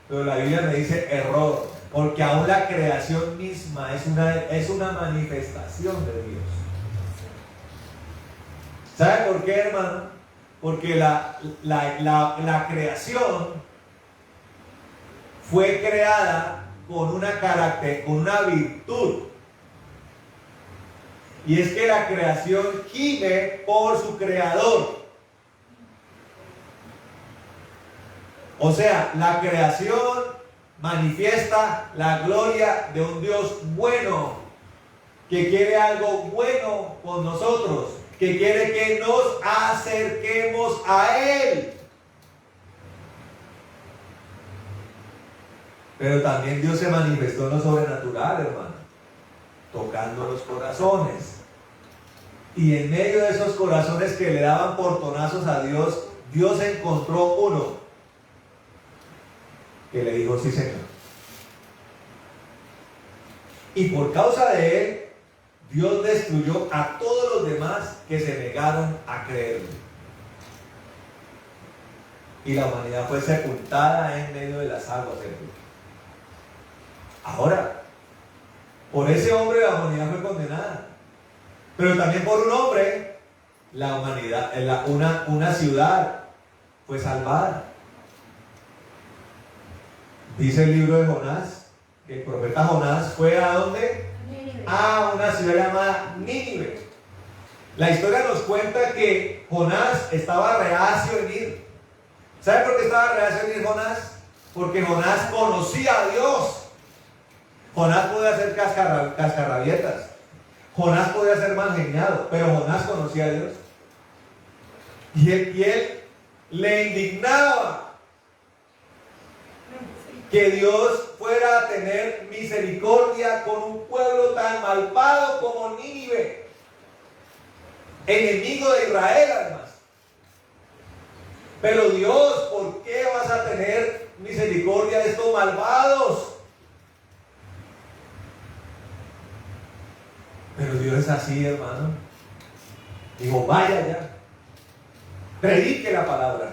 Pero la Biblia me dice error, porque aún la creación misma es una manifestación de Dios. ¿Sabe por qué, hermano? Porque la creación fue creada con una virtud. Y es que la creación gime por su creador. O sea, la creación manifiesta la gloria de un Dios bueno, que quiere algo bueno con nosotros, que quiere que nos acerquemos a Él. Pero también Dios se manifestó en lo sobrenatural, hermano, tocando los corazones. Y en medio de esos corazones que le daban portonazos a Dios, Dios encontró uno que le dijo sí, Señor. Y por causa de él, Dios destruyó a todos los demás que se negaron a creerle. Y la humanidad fue sepultada en medio de las aguas. Ahora, por ese hombre la humanidad fue condenada. Pero también por un hombre, la humanidad, una ciudad fue salvada. Dice el libro de Jonás, que el profeta Jonás fue ¿a dónde? A una ciudad llamada Nínive. La historia nos cuenta que Jonás estaba reacio en ir. ¿Sabe por qué estaba reacio en ir Jonás? Porque Jonás conocía a Dios. Jonás podía hacer cascarrabietas. Jonás podía ser mal geniado, pero Jonás conocía a Dios. Y él le indignaba que Dios fuera a tener misericordia con un pueblo tan malvado como Nínive. enemigo de Israel además. Pero Dios, ¿por qué vas a tener misericordia de estos malvados? Pero Dios es así, hermano. Digo, vaya ya, predique la palabra,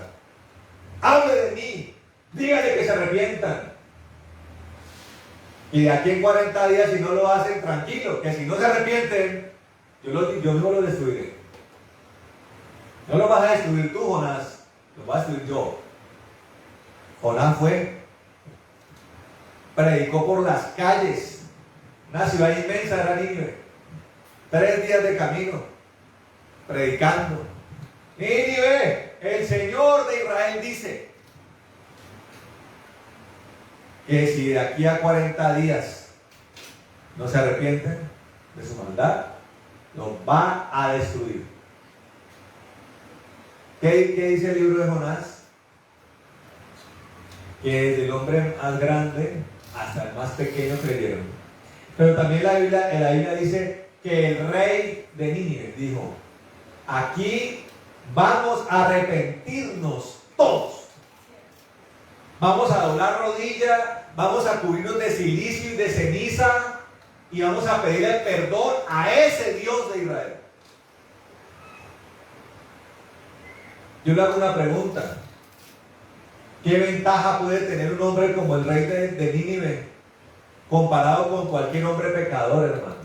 hable de mí, dígale que se arrepientan. Y de aquí en 40 días, si no lo hacen, tranquilo, que si no se arrepienten, yo mismo lo destruiré. No lo vas a destruir tú, Jonás, lo voy a destruir yo. Jonás predicó por las calles, una ciudad inmensa era Nínive, 3 días de camino, predicando. Nínive, el Señor de Israel dice que si de aquí a 40 días no se arrepienten de su maldad, los va a destruir. ¿Qué dice el libro de Jonás? Que desde el hombre más grande hasta el más pequeño creyeron. Pero también la Biblia dice que el rey de Nínive dijo: aquí vamos a arrepentirnos todos. Vamos a doblar rodilla, vamos a cubrirnos de silicio y de ceniza y vamos a pedirle perdón a ese Dios de Israel. Yo le hago una pregunta. ¿Qué ventaja puede tener un hombre como el rey de Nínive comparado con cualquier hombre pecador, hermano?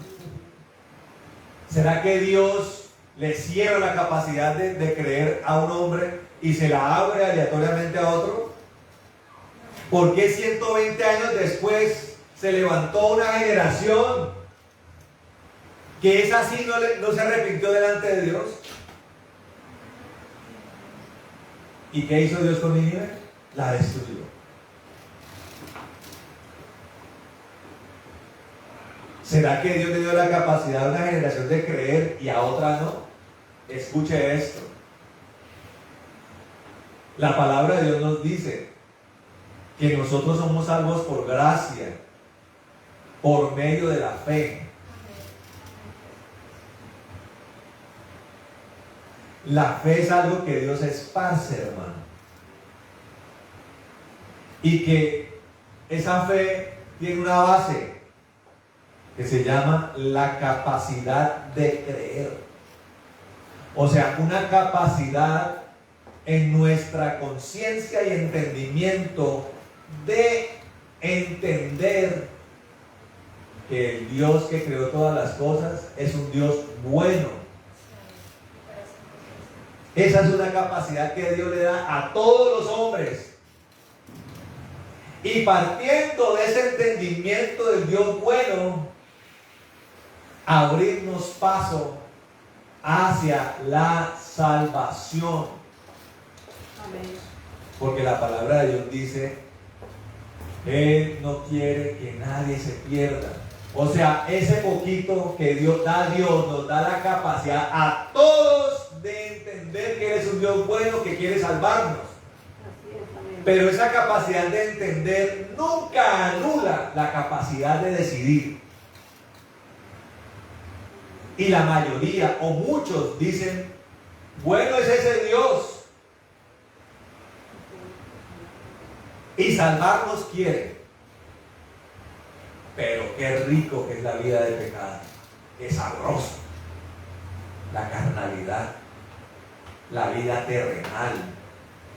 ¿Será que Dios le cierra la capacidad de creer a un hombre y se la abre aleatoriamente a otro? ¿Por qué 120 años después se levantó una generación que es así, no se arrepintió delante de Dios? ¿Y qué hizo Dios con Nínive? La destruyó. ¿Será que Dios le dio la capacidad a una generación de creer y a otra no? Escuche esto. La palabra de Dios nos dice que nosotros somos salvos por gracia, por medio de la fe. La fe es algo que Dios esparce, hermano. Y que esa fe tiene una base que se llama la capacidad de creer. O sea, una capacidad en nuestra conciencia y entendimiento de entender que el Dios que creó todas las cosas es un Dios bueno. Esa es una capacidad que Dios le da a todos los hombres. Y partiendo de ese entendimiento del Dios bueno, abrirnos paso hacia la salvación. Amén. Porque la palabra de Dios dice: Él no quiere que nadie se pierda. O sea, ese poquito que Dios nos da la capacidad a todos de entender que Él es un Dios bueno que quiere salvarnos. Así es, amén. Pero esa capacidad de entender nunca anula la capacidad de decidir. Y la mayoría o muchos dicen: bueno es ese Dios y salvarnos quiere. Pero qué rico que es la vida de pecado, qué sabroso. La carnalidad, la vida terrenal,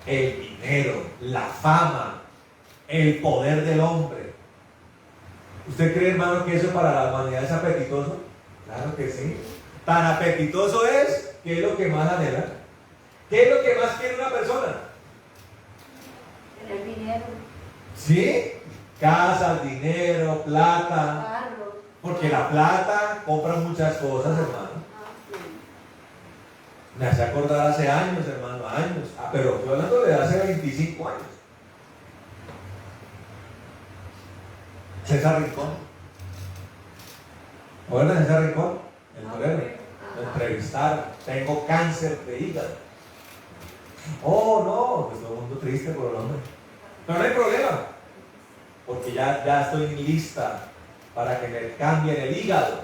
el dinero, la fama, el poder del hombre. ¿Usted cree, hermano, que eso para la humanidad es apetitoso? Claro que sí. Tan apetitoso es que es lo que más anhela. ¿Qué es lo que más quiere una persona? El dinero, ¿Sí? Casas, dinero, plata. carros. Porque la plata compra muchas cosas, hermano. Me hace acordar hace años, hermano, años. Pero estoy hablando de hace 25 años. César Rincón. ¿Recuerdan César Rincón? El torero. Lo entrevistaron. Tengo cáncer de hígado. Oh, no, pues todo el mundo triste por el hombre. Pero no hay problema, porque ya estoy lista para que me cambien el hígado.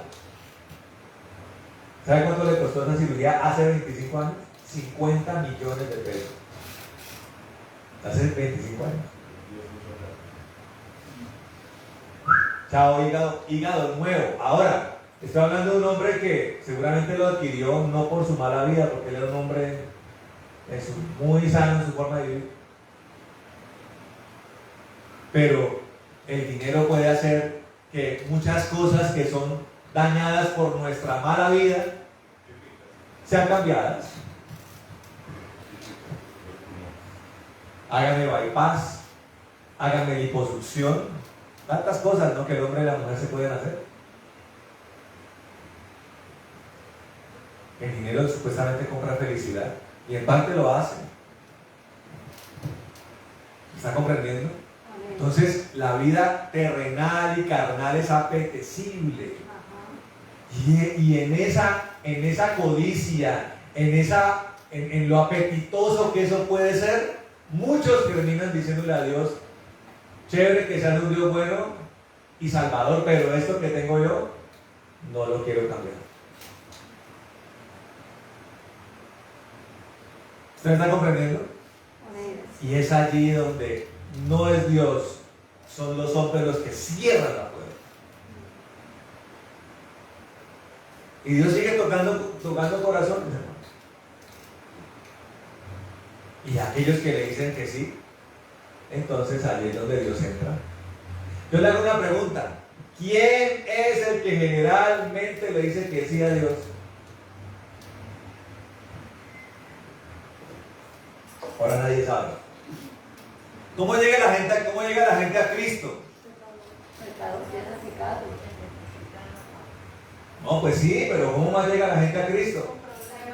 ¿Sabe cuánto le costó esa cirugía hace 25 años? 50 millones de pesos. Hace 25 años. Chao, hígado nuevo. Ahora, estoy hablando de un hombre que seguramente lo adquirió no por su mala vida, porque él era un hombre muy sano en su forma de vivir. Pero el dinero puede hacer que muchas cosas que son dañadas por nuestra mala vida sean cambiadas. Hágame bypass, hágame liposucción, tantas cosas, ¿no?, que el hombre y la mujer se pueden hacer. El dinero supuestamente compra felicidad y en parte lo hace. ¿Está comprendiendo? Entonces la vida terrenal y carnal es apetecible. Y en esa codicia, en lo apetitoso que eso puede ser, muchos terminan diciéndole a Dios: chévere que seas un Dios bueno y salvador, pero esto que tengo yo no lo quiero cambiar. ¿Usted está comprendiendo? Y es allí donde no es Dios, son los hombres los que cierran la puerta. Y Dios sigue tocando corazones, hermanos. Y aquellos que le dicen que sí, entonces allí es donde Dios entra. Yo le hago una pregunta: ¿quién es el que generalmente le dice que sí a Dios? Ahora nadie sabe. ¿Cómo llega la gente a Cristo? No, pues sí, pero ¿cómo más llega la gente a Cristo?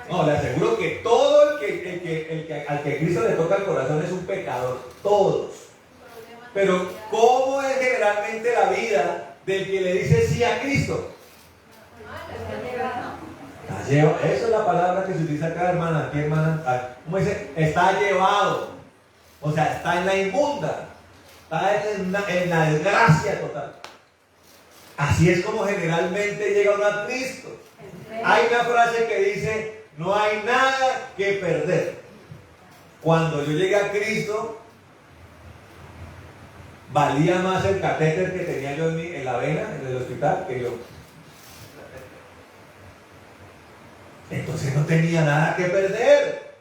No, le aseguro que todo al que Cristo le toca el corazón es un pecador, todos. Pero ¿cómo es generalmente la vida del que le dice sí a Cristo? Eso es la palabra que se utiliza acá, hermana. Aquí, hermana, ¿cómo dice? Está llevado. O sea, está en la inmunda. Está en la desgracia total. Así es como generalmente llega uno a Cristo. Hay una frase que dice: no hay nada que perder. Cuando yo llegué a Cristo, valía más el catéter que tenía yo en la vena, en el hospital, que yo. Entonces no tenía nada que perder.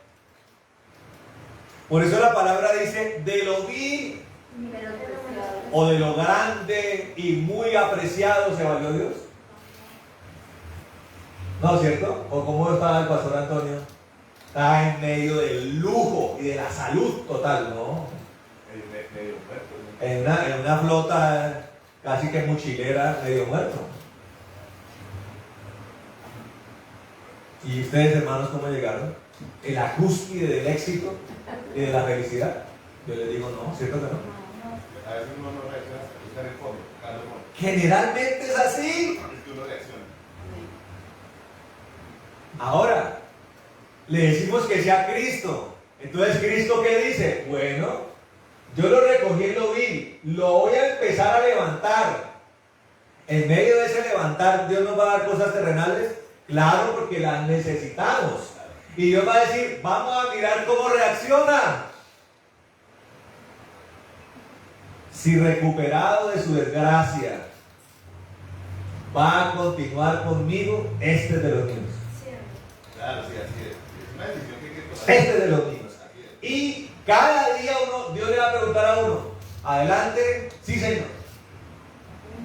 Por eso la palabra dice: de lo vil o de lo grande y muy apreciado se valió Dios. ¿No es cierto? ¿O cómo estaba el pastor Antonio? Estaba en medio del lujo y de la salud total, ¿no? En una flota casi que mochilera, medio muerto. ¿Y ustedes, hermanos, cómo llegaron? En la cúspide del éxito y de la felicidad. Yo les digo no, ¿cierto que no? A veces uno no reacciona, está en el fondo, generalmente es así. es que uno reacciona. Ahora, le decimos que sea Cristo. Entonces, ¿Cristo qué dice? Bueno, yo lo recogí en lo vil, lo voy a empezar a levantar. En medio de ese levantar, ¿Dios nos va a dar cosas terrenales? Claro, porque las necesitamos. Y Dios va a decir: vamos a mirar cómo reacciona. Si recuperado de su desgracia va a continuar conmigo, este es de los míos. Claro, sí, así es. Es una decisión que hay que tomar. Este es de los míos. Y cada día Dios le va a preguntar a uno: adelante, sí señor.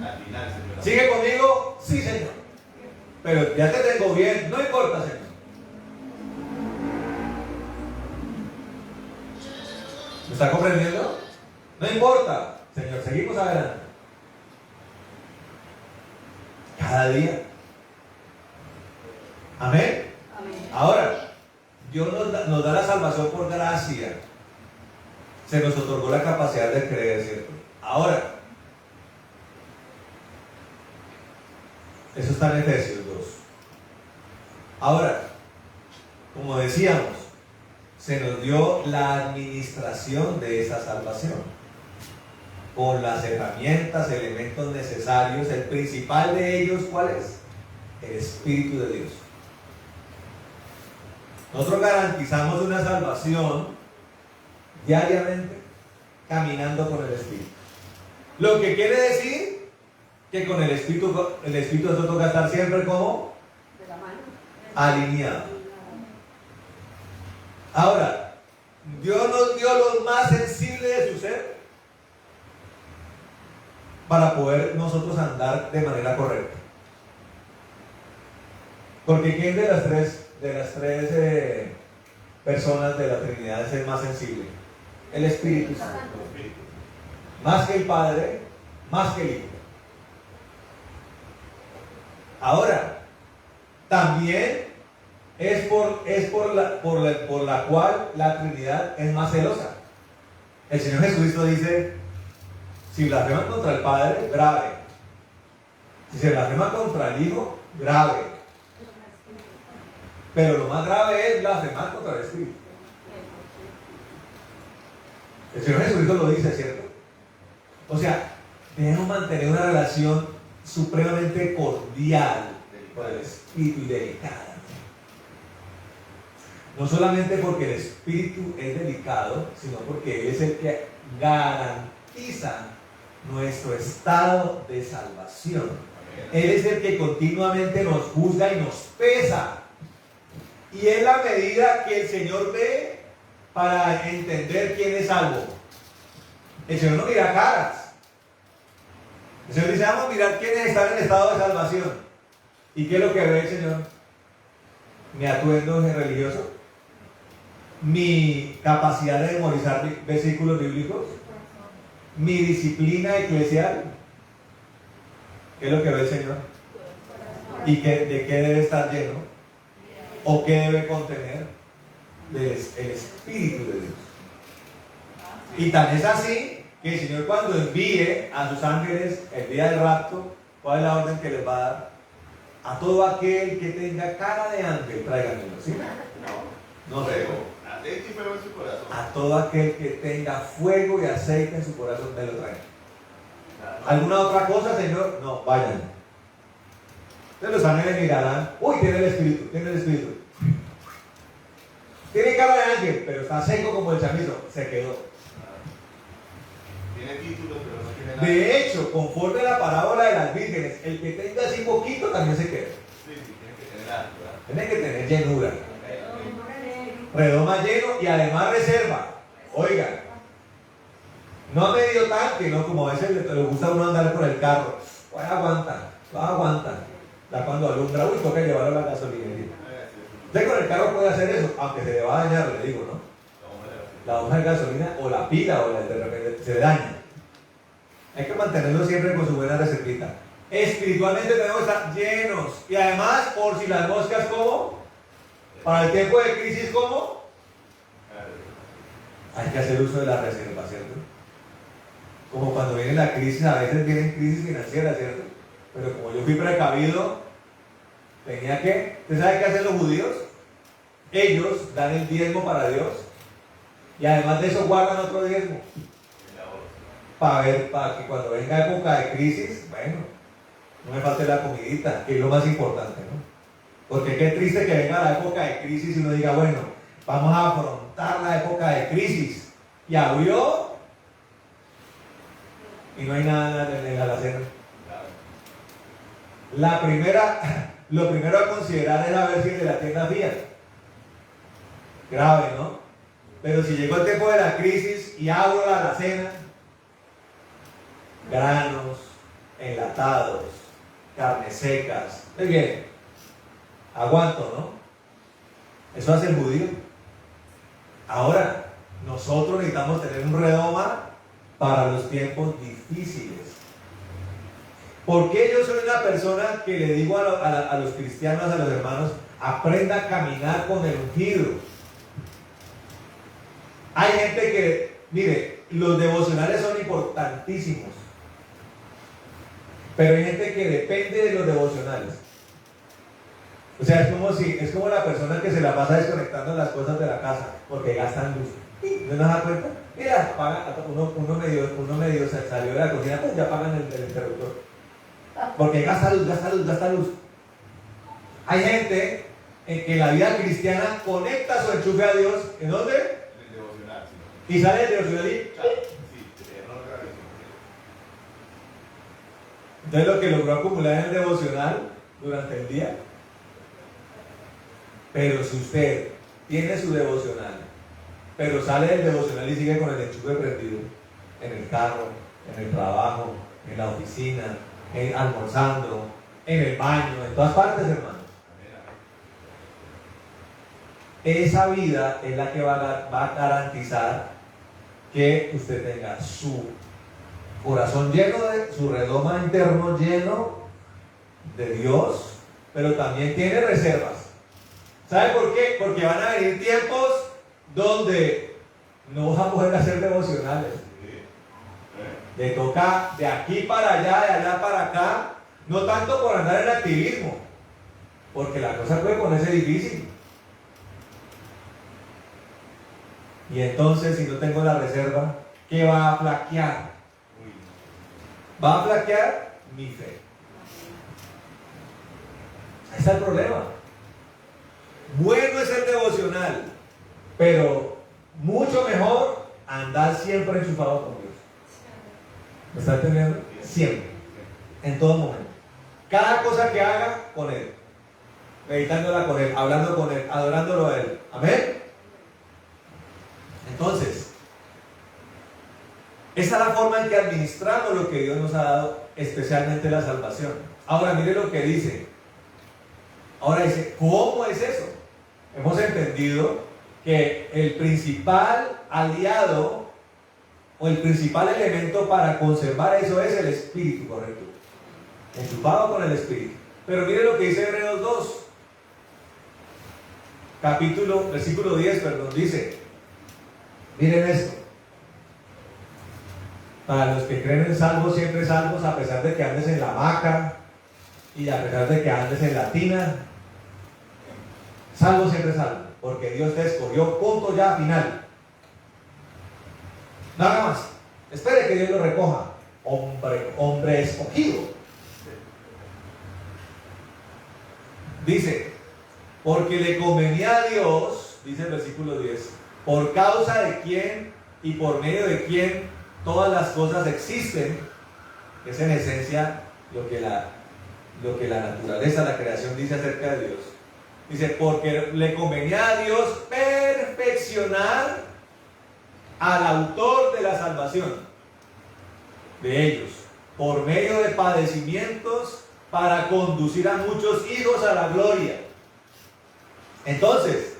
Al final, Señor. ¿Sigue conmigo? Sí señor. Pero ya te tengo bien, no importa, señor. ¿Me está comprendiendo? No importa. Señor, seguimos adelante. Cada día. Amén. Ahora, Dios nos da la salvación por gracia. Se nos otorgó la capacidad de creer, ¿cierto? Ahora, eso está en Efesios 2. Ahora, como decíamos, se nos dio la administración de esa salvación con las herramientas, elementos necesarios. El principal de ellos, ¿cuál es? El Espíritu de Dios. Nosotros garantizamos una salvación diariamente caminando con el Espíritu. Lo que quiere decir que con el Espíritu nosotros toca estar siempre como De la mano. alineado. Ahora, Dios nos dio lo más sensible de su ser para poder nosotros andar de manera correcta. Porque ¿quién de las tres personas de la Trinidad es el más sensible? El Espíritu Santo. Más que el Padre, más que el Hijo. Ahora, también es por la cual la Trinidad es más celosa. El Señor Jesucristo dice, si blasfeman contra el Padre, grave. Si se blasfema contra el Hijo, grave. Pero lo más grave es blasfemar contra el Espíritu. El Señor Jesucristo lo dice, ¿cierto? O sea, debemos mantener una relación supremamente cordial con el Espíritu y delicada. No solamente porque el Espíritu es delicado, sino porque Él es el que garantiza nuestro estado de salvación. Él es el que continuamente nos juzga y nos pesa. Y es la medida que el Señor ve para entender quién es salvo. El Señor no mira caras. El Señor dice, vamos a mirar quiénes están en estado de salvación. ¿Y qué es lo que ve el Señor? Mi atuendo religioso, mi capacidad de memorizar versículos bíblicos, mi disciplina eclesial. ¿Qué es lo que ve el Señor? ¿Y de qué debe estar lleno? ¿O qué debe contener? El Espíritu de Dios. Y tan es así que el Señor, cuando envíe a sus ángeles el día del rapto, ¿cuál es la orden que les va a dar? A todo aquel que tenga cara de ángel, tráiganmelo, ¿sí? No sé. Aceite y fuego en su corazón. A todo aquel que tenga fuego y aceite en su corazón, me lo traigan. ¿Alguna otra cosa, Señor? No, vayan. Entonces los ángeles mirarán, uy, tiene el Espíritu. Tiene cara de ángel, pero está seco como el chamizo, se quedó. Tiene títulos, pero no tiene nada. De hecho, conforme a la parábola de las vírgenes, el que tenga así poquito también se queda. Sí, tiene que tener algo, ¿verdad? Tiene que tener llenura, redoma lleno y además reserva. Oigan, no a medio tanque, no como a veces le gusta a uno andar con el carro. Pues aguantan. Ya cuando alumbra, uy, toca llevarlo a la gasolinería. Usted con el carro puede hacer eso, aunque se le va a dañar, le digo, ¿no? La hoja de gasolina o la pila o de repente se le daña. Hay que mantenerlo siempre con su buena reservita. Espiritualmente tenemos que estar llenos. Y además, por si las moscas, ¿cómo? Para el tiempo de crisis, ¿cómo? Hay que hacer uso de la reserva, ¿cierto? Como cuando viene la crisis, a veces vienen crisis financieras, ¿cierto? Pero como yo fui precavido, tenía que... ¿Usted sabe qué hacen los judíos? Ellos dan el diezmo para Dios y además de eso guardan otro diezmo para que cuando venga época de crisis, bueno, no me falte la comidita, que es lo más importante, ¿no? Porque qué triste que venga la época de crisis y uno diga, bueno, vamos a afrontar la época de crisis y abrió y no hay nada en la alacena. Lo primero a considerar es a ver si el de la tienda fía. Grave, ¿no? Pero si llegó el tiempo de la crisis y abro la alacena, granos, enlatados, carnes secas, muy bien, aguanto, ¿no? Eso hace el judío. Ahora, nosotros necesitamos tener un redoma para los tiempos difíciles. ¿Por qué yo soy una persona que le digo a los cristianos, a los hermanos, aprenda a caminar con el ungido? Hay gente que, mire, los devocionales son importantísimos, pero hay gente que depende de los devocionales. O sea, es como la persona que se la pasa desconectando las cosas de la casa porque gastan luz. ¿No nos da cuenta? Mira, uno medio salió de la cocina, pues ya apagan el interruptor. Porque gasta luz. Hay gente en que la vida cristiana conecta su enchufe a Dios. ¿En dónde? En el devocional, sí. Y sale el devocional y... Claro, sí, de error gravísimo. Entonces lo que logró acumular en el devocional durante el día. Pero si usted tiene su devocional, pero sale del devocional y sigue con el enchufe prendido, en el carro, en el trabajo, en la oficina, almorzando, en el baño, en todas partes, hermano. Esa vida es la que va a garantizar que usted tenga su corazón lleno de su redoma interno lleno de Dios, pero también tiene reservas. ¿Sabe por qué? Porque van a venir tiempos donde no vas a poder hacer devocionales. Le toca de aquí para allá, de allá para acá, no tanto por andar en activismo, porque la cosa puede ponerse difícil. Y entonces, si no tengo la reserva, ¿qué va a flaquear? Va a flaquear mi fe. Ahí está el problema. Bueno es el devocional, pero mucho mejor andar siempre enchufado con Dios. ¿Me está entendiendo? Siempre, en todo momento. Cada cosa que haga con Él, meditándola con Él, hablando con Él, adorándolo a Él. Amén. Entonces, esa es la forma en que administramos lo que Dios nos ha dado, especialmente la salvación. Ahora mire lo que dice. Ahora dice, ¿cómo es eso? Hemos entendido que el principal aliado o el principal elemento para conservar eso es el espíritu, correcto. Enchufado con el espíritu. Pero mire lo que dice Hebreos 2, versículo 10, dice, miren esto. Para los que creen en salvos, siempre salvos, a pesar de que andes en la hamaca y a pesar de que andes en la tina, salvo siempre salvo, porque Dios te escogió, punto ya, final. Nada más, espere que Dios lo recoja. Hombre escogido. Dice, porque le convenía a Dios, dice el versículo 10, por causa de quién y por medio de quién todas las cosas existen, que es en esencia lo que la naturaleza, la creación dice acerca de Dios. Dice, porque le convenía a Dios perfeccionar al autor de la salvación de ellos, por medio de padecimientos, para conducir a muchos hijos a la gloria. Entonces,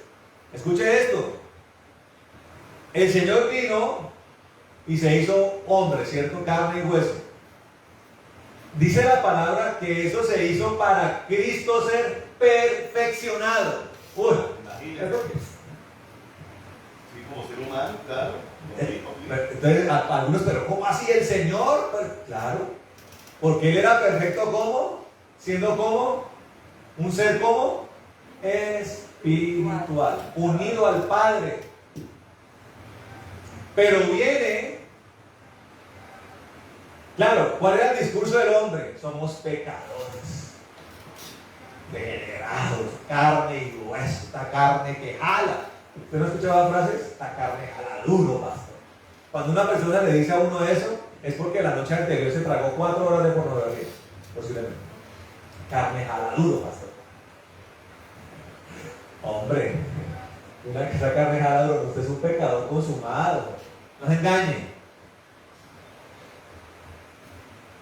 escuche esto. El Señor vino y se hizo hombre, ¿cierto? Carne y hueso. Dice la palabra que eso se hizo para Cristo ser perfeccionado. Uy, Imagínate. Sí, como ser humano, claro. Entonces, algunos, pero ¿cómo así el Señor? Pues, claro, porque Él era perfecto, ¿cómo? Siendo como un ser como espiritual, unido al Padre. Pero viene, claro, ¿cuál era el discurso del hombre? Somos pecadores, degenerados, carne y hueso, esta carne que jala. ¿Usted no escuchaba frases? Esta carne jala duro, pastor. Cuando una persona le dice a uno eso, es porque la noche anterior se tragó 4 horas de pornografía, posiblemente. Carne jala duro, pastor. Hombre, una que esa carne jala duro, usted es un pecador consumado. No se engañe.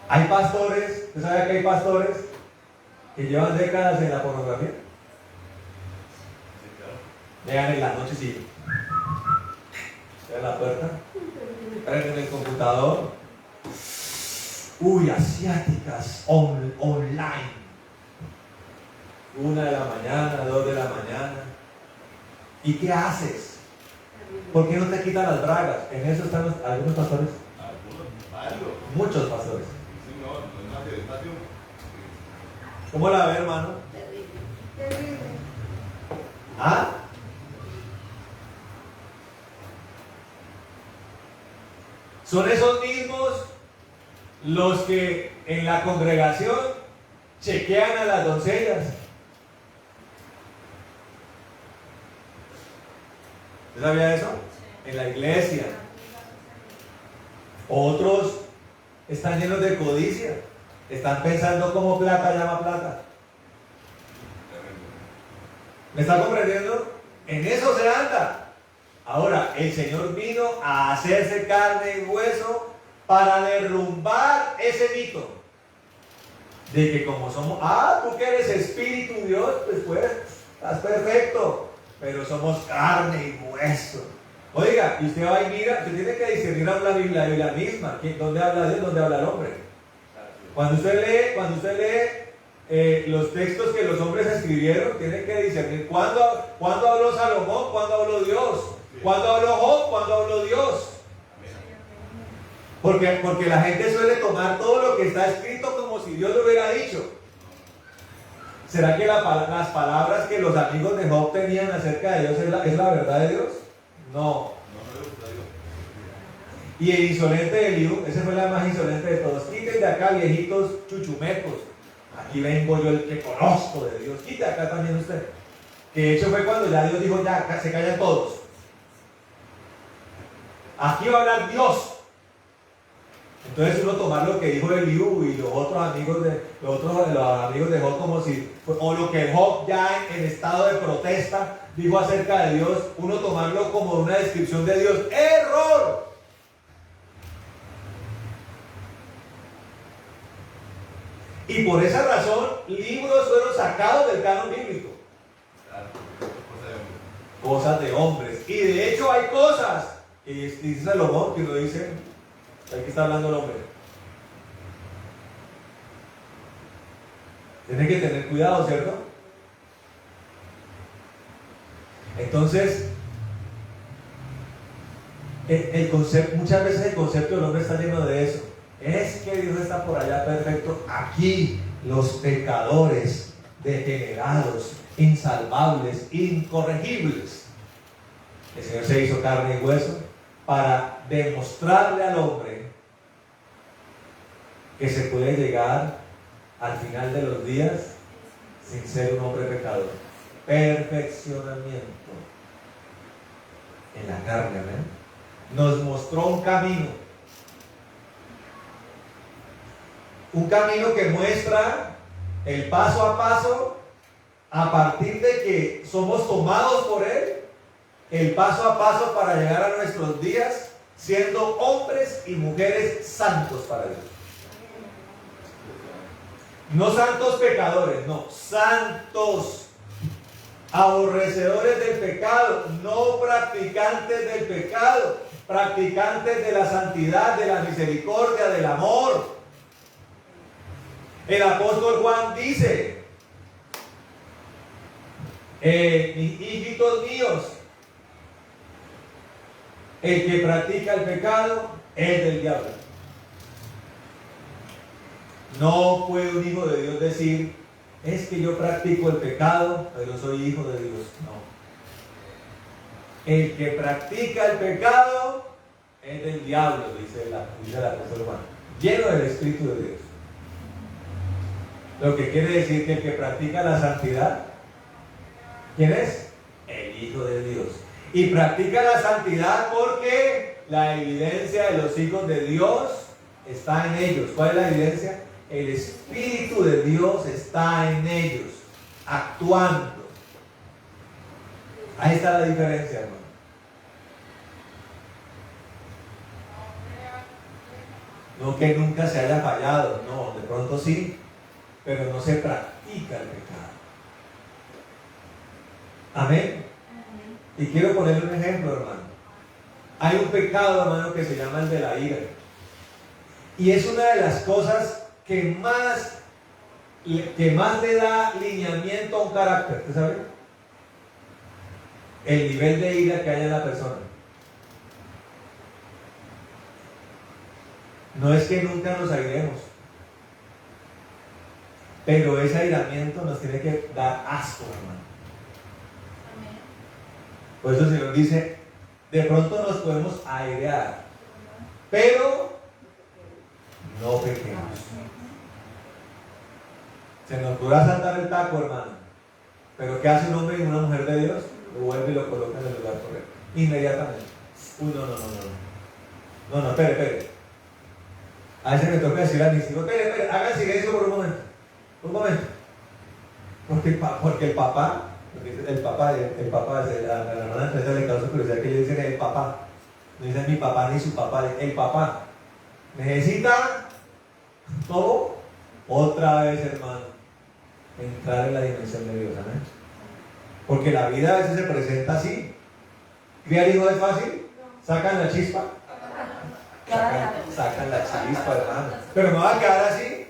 Hay pastores, ¿usted sabe que hay pastores que llevan décadas en la pornografía? Llegan en la noche y siguen. Cierran la puerta, prenden el computador. Uy, asiáticas online. 1 de la mañana, 2 de la mañana. ¿Y qué haces? ¿Por qué no te quitan las bragas? En eso están algunos pastores. Varios. Muchos pastores. Sí, señor, no es más de espacio. ¿Cómo la ve, hermano? Terrible. ¿Ah? Son esos mismos los que en la congregación chequean a las doncellas. ¿Usted sabía eso? En la iglesia. Otros están llenos de codicia. Están pensando cómo plata llama plata. ¿Me está comprendiendo? En eso se anda. Ahora, el Señor vino a hacerse carne y hueso para derrumbar ese mito de que como somos, tú que eres espíritu Dios, pues estás perfecto, pero somos carne y hueso. Oiga, y usted va y mira, usted tiene que discernir aún la Biblia misma. ¿Dónde habla Dios? ¿Dónde habla el hombre? Cuando usted lee los textos que los hombres escribieron, tiene que discernir cuándo habló Salomón, cuándo habló Dios, cuándo habló Job, cuándo habló Dios. Porque la gente suele tomar todo lo que está escrito como si Dios lo hubiera dicho. ¿Será que las palabras que los amigos de Job tenían acerca de Dios es la verdad de Dios? No. Y el insolente de Eliú, ese fue la más insolente de todos. Quiten de acá, viejitos chuchumecos. Aquí vengo yo, el que conozco de Dios. Quite acá también usted. Que de hecho fue cuando ya Dios dijo, ya, acá se callan todos. Aquí va a hablar Dios. Entonces uno tomar lo que dijo Eliú y los otros amigos de Job como si, o lo que Job ya en estado de protesta dijo acerca de Dios, uno tomarlo como una descripción de Dios. ¡Error! Y por esa razón, libros fueron sacados del canon bíblico. Cosas de hombres. Y de hecho hay cosas que dice Salomón, que lo dice, aquí está hablando el hombre. Tiene que tener cuidado, ¿cierto? Entonces, el concepto, muchas veces el concepto del hombre está lleno de eso. Es que Dios está por allá perfecto. Aquí los pecadores, degenerados, insalvables, incorregibles. El Señor se hizo carne y hueso para demostrarle al hombre que se puede llegar al final de los días sin ser un hombre pecador. Perfeccionamiento en la carne, ¿ven? Nos mostró un camino. Un camino que muestra el paso a paso a partir de que somos tomados por Él, el paso a paso para llegar a nuestros días siendo hombres y mujeres santos para Dios. No santos pecadores, no, santos, aborrecedores del pecado, no practicantes del pecado, practicantes de la santidad, de la misericordia, del amor. El apóstol Juan dice, hijitos míos, el que practica el pecado es del diablo. No puede un hijo de Dios decir, es que yo practico el pecado, pero soy hijo de Dios. No. El que practica el pecado es del diablo, dice el apóstol Juan, lleno del Espíritu de Dios. Lo que quiere decir que el que practica la santidad, ¿quién es? El Hijo de Dios. Y practica la santidad porque la evidencia de los hijos de Dios está en ellos. ¿Cuál es la evidencia? El Espíritu de Dios está en ellos, actuando. Ahí está la diferencia, hermano. No que nunca se haya fallado, no, de pronto sí, pero no se practica el pecado. Amén. Y quiero ponerle un ejemplo, hermano. Hay un pecado, hermano, que se llama el de la ira. Y es una de las cosas que más le da lineamiento a un carácter. ¿Usted sabe? El nivel de ira que hay en la persona. No es que nunca nos airemos, pero ese airamiento nos tiene que dar asco, hermano. Por eso el Señor dice, de pronto nos podemos airear, pero no pequemos. Se nos podrá saltar el taco, hermano, pero ¿qué hace un hombre y una mujer de Dios? Lo vuelve y lo coloca en el lugar correcto. inmediatamente. Uy, no, no, no, no. No, no, espere. A veces me toca decir a mis hijos, espere, hagan silencio por un momento. Un momento. Porque el papá, la hermana Teresa le causa curiosidad que ellos dicen el papá. No dicen mi papá ni su papá, el papá. Necesita todo otra vez, hermano, entrar en la dimensión de Dios, amén. Porque la vida a veces se presenta así. ¿Criar hijos es fácil? ¿Sacan la chispa? Sacan la chispa, hermano. Pero me va a quedar así.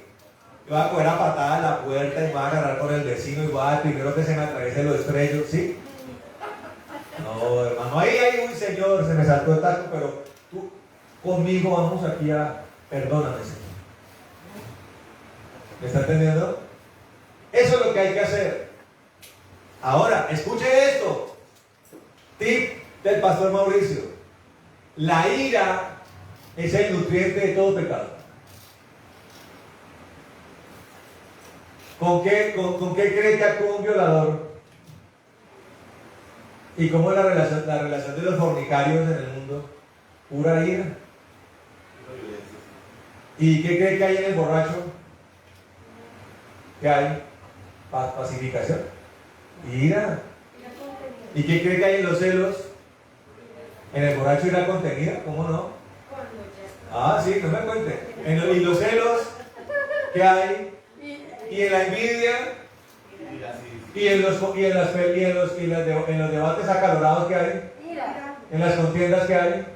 Yo voy a coger a patada la puerta y me voy a agarrar por el vecino y voy a dar primero que se me atraviese los estrellos, ¿sí? No, hermano, ahí, uy, Señor, se me saltó el taco, pero tú conmigo vamos aquí a... Perdóname, Señor. ¿Me está entendiendo? Eso es lo que hay que hacer. Ahora, escuche esto. Tip del pastor Mauricio. La ira es el nutriente de todo pecado. ¿Con qué cree que actúa un violador? ¿Y cómo es la relación de los fornicarios en el mundo? Pura ira. ¿Y qué cree que hay en el borracho? ¿Qué hay? Pacificación. Ira. ¿Y qué cree que hay en los celos? En el borracho ira contenida, ¿cómo no? Ah, sí, no me cuente. ¿Y los celos? ¿Qué hay? ¿Y en la envidia? ¿Y en los debates acalorados que hay? ¿En las contiendas que hay?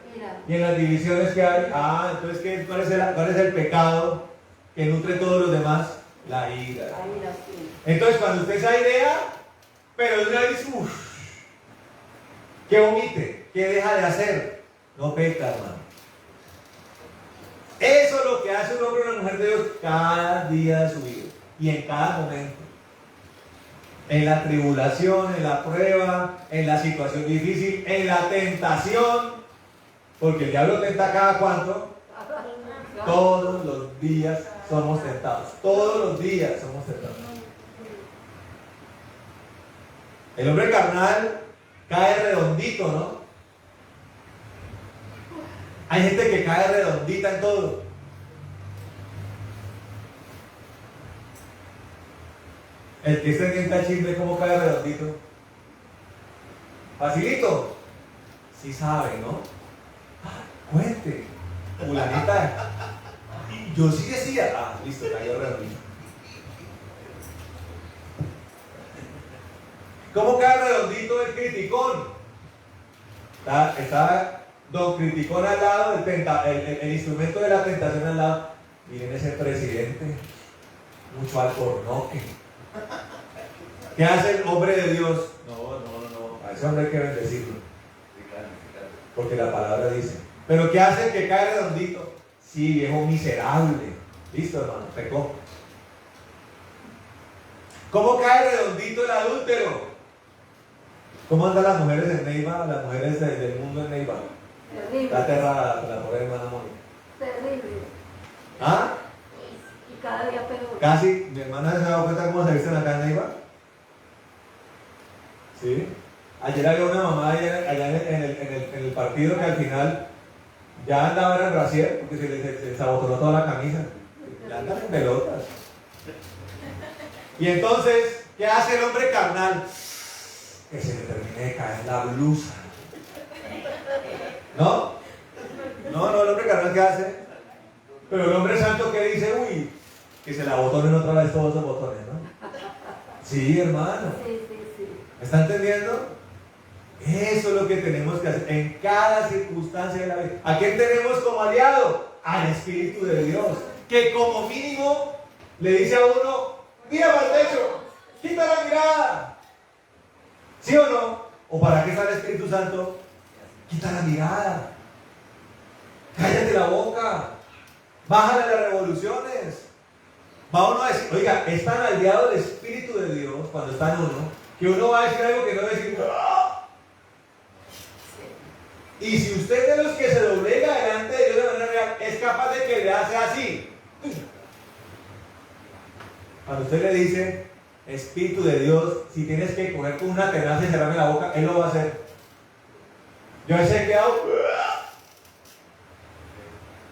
¿Y en las divisiones que hay? Ah, entonces cuál es el pecado que nutre todos los demás? La ira. Entonces cuando usted se airea, pero una vez, ¿qué omite? ¿Qué deja de hacer? No peca, hermano. Eso es lo que hace un hombre o una mujer de Dios cada día de su vida y en cada momento. En la tribulación, en la prueba, en la situación difícil, en la tentación, porque el diablo tenta cada cuánto. Todos los días somos tentados. Todos los días somos tentados. El hombre carnal cae redondito, ¿no? Hay gente que cae redondita en todo. El que se sienta al chisme, ¿cómo cae redondito? Facilito. Sí sabe, ¿no? Cuente. Fulanita. Yo sí decía. Ah, listo, cayó redondito. ¿Cómo cae redondito el criticón? Está don criticón al lado, el instrumento de la tentación al lado. Miren ese presidente, mucho alcornoque. ¿Qué hace el hombre de Dios? No, a ese hombre hay que bendecirlo. Porque la palabra dice. Pero ¿qué hace el que cae redondito? Sí, viejo miserable. Listo, hermano, pecó. ¿Cómo cae redondito el adúltero? ¿Cómo andan las mujeres en Neiva? Las mujeres del mundo en Neiva. Terrible. Está aterrada la pobre hermana Mónica. Terrible. ¿Ah? Y cada día peor. Casi, mi hermana se ha dado cuenta cómo se visten acá en Neiva. ¿Sí? Ayer había una mamá allá en el partido que al final ya andaba en el brasier porque se le sabotonó toda la camisa. Ya andan en pelotas. Y entonces, ¿qué hace el hombre carnal? Que se le termine de caer la blusa. ¿No? No, el hombre carnal, ¿qué hace? Pero el hombre santo, ¿qué dice? Uy, que se la botonen otra vez todos los botones, ¿no? Sí, hermano. Sí. ¿Me está entendiendo? Eso es lo que tenemos que hacer en cada circunstancia de la vida. ¿A quién tenemos como aliado? Al Espíritu de Dios, que como mínimo le dice a uno, mira para el techo, quita la mirada. ¿Sí o no? ¿O para qué está el Espíritu Santo? Quita la mirada. Cállate la boca. Bájale las revoluciones. Va uno a decir, oiga, es tan aliado el Espíritu de Dios cuando está en uno, que uno va a decir algo que no va a decir. ¡Ah! Y si usted es de los que se doblega delante de Dios de manera real, es capaz de que le hace así. Cuando usted le dice, Espíritu de Dios, si tienes que coger con una tenaza y cerrarme la boca, Él lo va a hacer. Yo he quedado.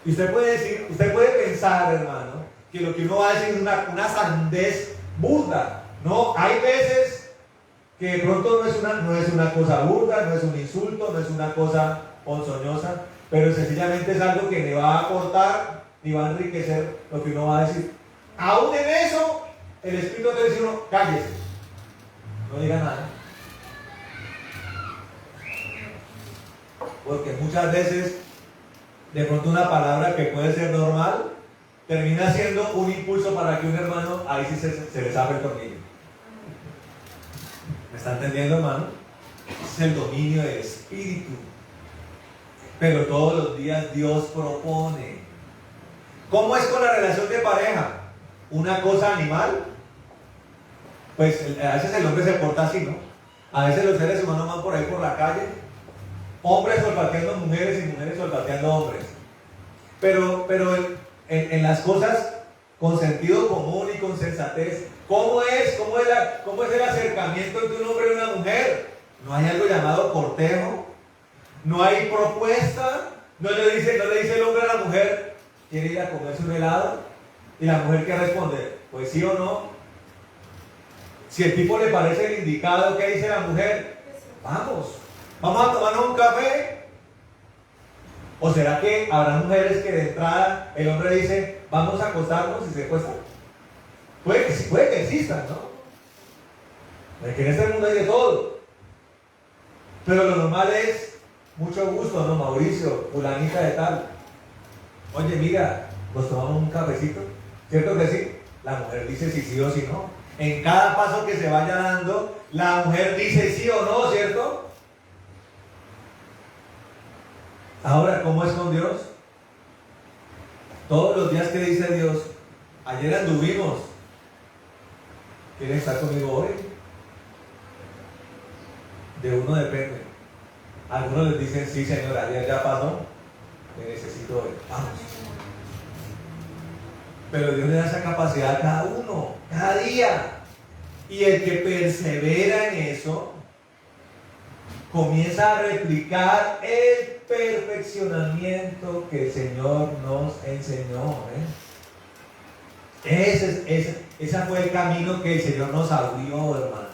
Y usted puede decir, usted puede pensar, hermano, que lo que uno va a decir es una sandez burda. No, hay veces que de pronto no es una cosa burda, no es un insulto, no es una cosa ponzoñosa, pero sencillamente es algo que le va a aportar y va a enriquecer lo que uno va a decir. Aún en eso, el Espíritu te dice uno, cállese, no diga nada. Porque muchas veces, de pronto una palabra que puede ser normal, termina siendo un impulso para que un hermano, ahí sí se le zape el tornillo. ¿Me está entendiendo, hermano? Es el dominio del Espíritu. Pero todos los días Dios propone. ¿Cómo es con la relación de pareja? ¿Una cosa animal? Pues a veces el hombre se porta así, ¿no? A veces los seres humanos van por ahí por la calle, hombres olfateando mujeres y mujeres olfateando hombres. Pero en las cosas con sentido común y con sensatez, ¿cómo es el acercamiento entre un hombre y una mujer? No hay algo llamado cortejo, no hay propuesta, no le dice el hombre a la mujer, ¿quiere ir a comerse un helado? Y la mujer, ¿qué responde? Pues sí o no. Si el tipo le parece el indicado, ¿qué dice la mujer? Vamos a tomarnos un café. ¿O será que habrá mujeres que de entrada el hombre dice, vamos a acostarnos y se acuestan? Puede que existan, ¿no? Porque en este mundo hay de todo. Pero lo normal es, mucho gusto, ¿no? Mauricio, fulanita de tal. Oye, mira, nos tomamos un cafecito. ¿Cierto que sí? La mujer dice si sí o si no. En cada paso que se vaya dando, la mujer dice sí o no, ¿cierto? Ahora, ¿cómo es con Dios? Todos los días que dice Dios, ayer anduvimos, ¿quieren estar conmigo hoy? De uno depende. Algunos les dicen, sí señora, ayer ya pasó, te necesito hoy, vamos. Pero Dios le da esa capacidad a cada uno, cada día. Y el que persevera en eso, comienza a replicar el perfeccionamiento que el Señor nos enseñó. Ese fue el camino que el Señor nos abrió, hermano,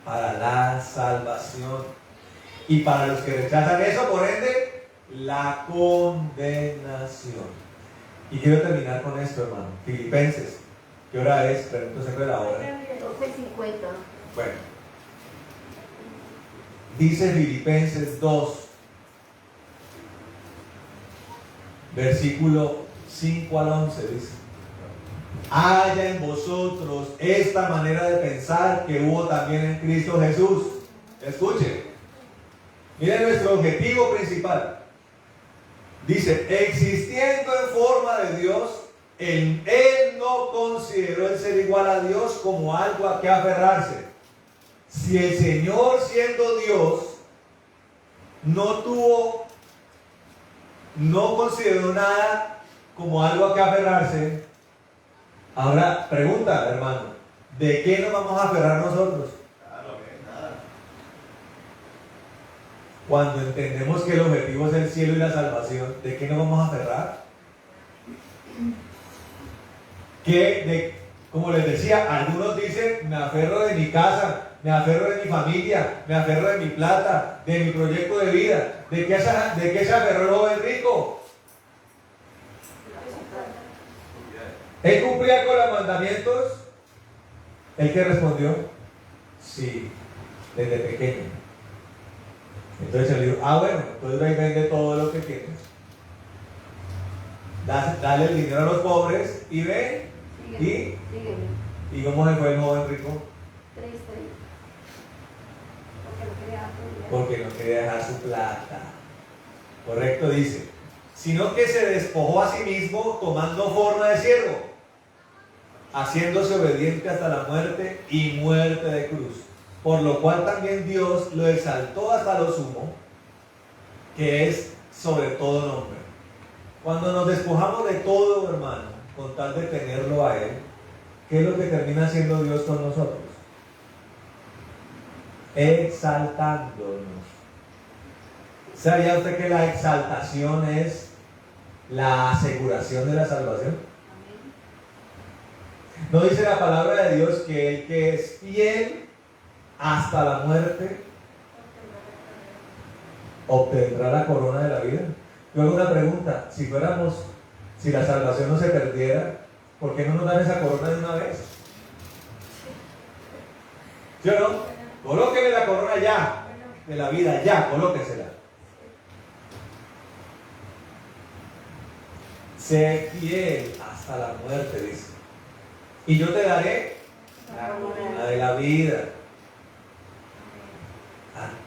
para la salvación. Y para los que rechazan eso, por ende, la condenación. Y quiero terminar con esto, hermano. Filipenses. ¿Qué hora es? Pregunto siempre la hora. 12:50. Bueno. Dice Filipenses 2, versículo 5 al 11, dice: haya en vosotros esta manera de pensar que hubo también en Cristo Jesús. Escuchen, miren nuestro objetivo principal. Dice, existiendo en forma de Dios, él no consideró el ser igual a Dios como algo a que aferrarse. Si el Señor, siendo Dios, no consideró nada como algo a que aferrarse, ahora pregunta, hermano, ¿de qué nos vamos a aferrar nosotros? Nada. Cuando entendemos que el objetivo es el cielo y la salvación, ¿de qué nos vamos a aferrar? Como les decía, algunos dicen, me aferro de mi casa, me aferro de mi familia, me aferro de mi plata, de mi proyecto de vida. ¿De qué se aferró el joven rico? ¿Él cumplía con los mandamientos? ¿El que respondió? Sí, desde pequeño. Entonces él dijo, bueno, entonces ahí vende todo lo que tienes. Dale el dinero a los pobres y ve. Sígueme. ¿Y cómo se fue el joven rico? Triste. Porque no quería apoyar. Porque no quería dejar su plata. Correcto, dice. Sino que se despojó a sí mismo tomando forma de siervo, haciéndose obediente hasta la muerte y muerte de cruz. Por lo cual también Dios lo exaltó hasta lo sumo, que es sobre todo nombre. Cuando nos despojamos de todo, hermano, con tal de tenerlo a Él, ¿qué es lo que termina haciendo Dios con nosotros? Exaltándonos. ¿Sabía usted que la exaltación es la aseguración de la salvación? ¿No dice la palabra de Dios que el que es fiel hasta la muerte obtendrá la corona de la vida? Yo hago una pregunta: si la salvación no se perdiera, ¿por qué no nos dan esa corona de una vez? ¿Sí o no? Colóquele la corona ya, de la vida, ya, colóquesela. Sé fiel hasta la muerte, dice. Y yo te daré la corona de la vida.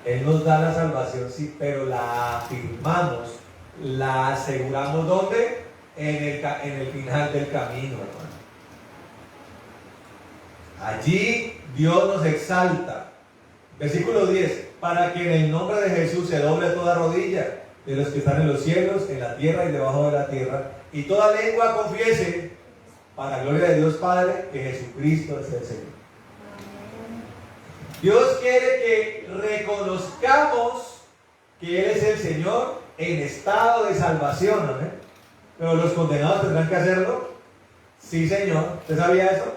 Él nos da la salvación, sí, pero la afirmamos, la aseguramos, ¿dónde? En el final del camino, hermano. Allí Dios nos exalta. Versículo 10: para que en el nombre de Jesús se doble toda rodilla de los que están en los cielos, en la tierra y debajo de la tierra, y toda lengua confiese, para gloria de Dios Padre, que Jesucristo es el Señor. Dios quiere que reconozcamos que Él es el Señor en estado de salvación, ¿amén? Pero los condenados tendrán que hacerlo. Sí, Señor. ¿Usted sabía eso?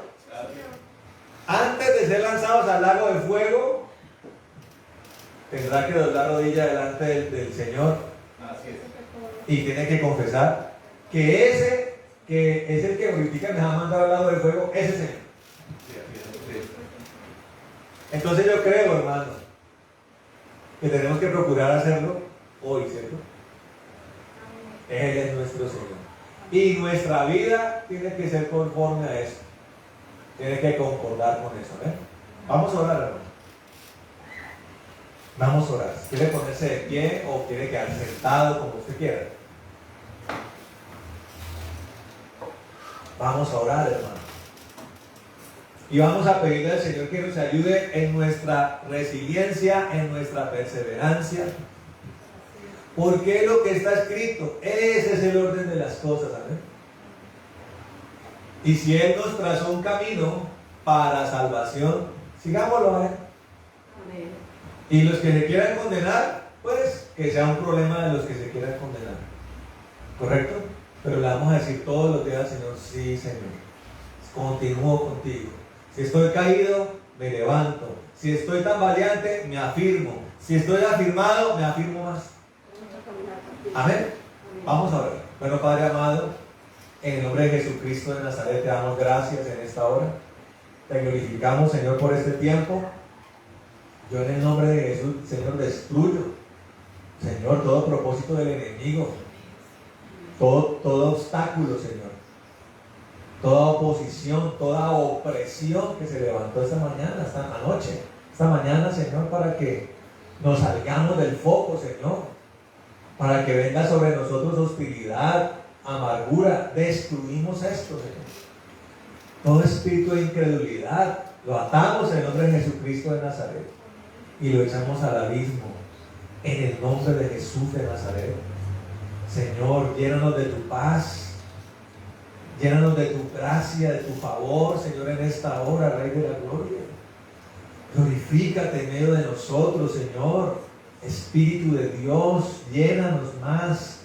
Antes de ser lanzados al lago de fuego, tendrá que doblar rodilla delante del Señor. Así es. Y tiene que confesar que ese que es el que glorifica me va a mandar al lago de fuego, ese Señor. Sí, así es. Entonces yo creo, hermano, que tenemos que procurar hacerlo hoy, ¿cierto? Él es nuestro Señor. Y nuestra vida tiene que ser conforme a eso. Tiene que concordar con eso, ¿eh? Vamos a orar, hermano. Vamos a orar. ¿Quiere ponerse de pie o quiere quedar sentado, como usted quiera? Vamos a orar, hermano. Y vamos a pedirle al Señor que nos ayude en nuestra resiliencia, en nuestra perseverancia. Porque lo que está escrito, ese es el orden de las cosas, ¿amén? Y si Él nos trazó un camino para salvación, sigámoslo a Él. Y los que se quieran condenar, pues que sea un problema de los que se quieran condenar. ¿Correcto? Pero le vamos a decir todos los días al Señor: sí, Señor, continúo contigo. Si estoy caído, me levanto. Si estoy tambaleante, me afirmo. Si estoy afirmado, me afirmo más. Amén. Vamos a ver. Bueno, Padre amado, en el nombre de Jesucristo de Nazaret te damos gracias en esta hora. Te glorificamos, Señor, por este tiempo. Yo en el nombre de Jesús, Señor, destruyo, Señor, todo propósito del enemigo, todo obstáculo, Señor, toda oposición, toda opresión que se levantó esta mañana, esta mañana, Señor, para que nos salgamos del foco, Señor, para que venga sobre nosotros hostilidad, amargura. Destruimos esto, Señor. Todo espíritu de incredulidad lo atamos en el nombre de Jesucristo de Nazaret y lo echamos al abismo en el nombre de Jesús de Nazaret. Señor, llénanos de tu paz, llénanos de tu gracia, de tu favor, Señor, en esta hora, Rey de la Gloria. Glorifícate en medio de nosotros, Señor. Espíritu de Dios, llénanos más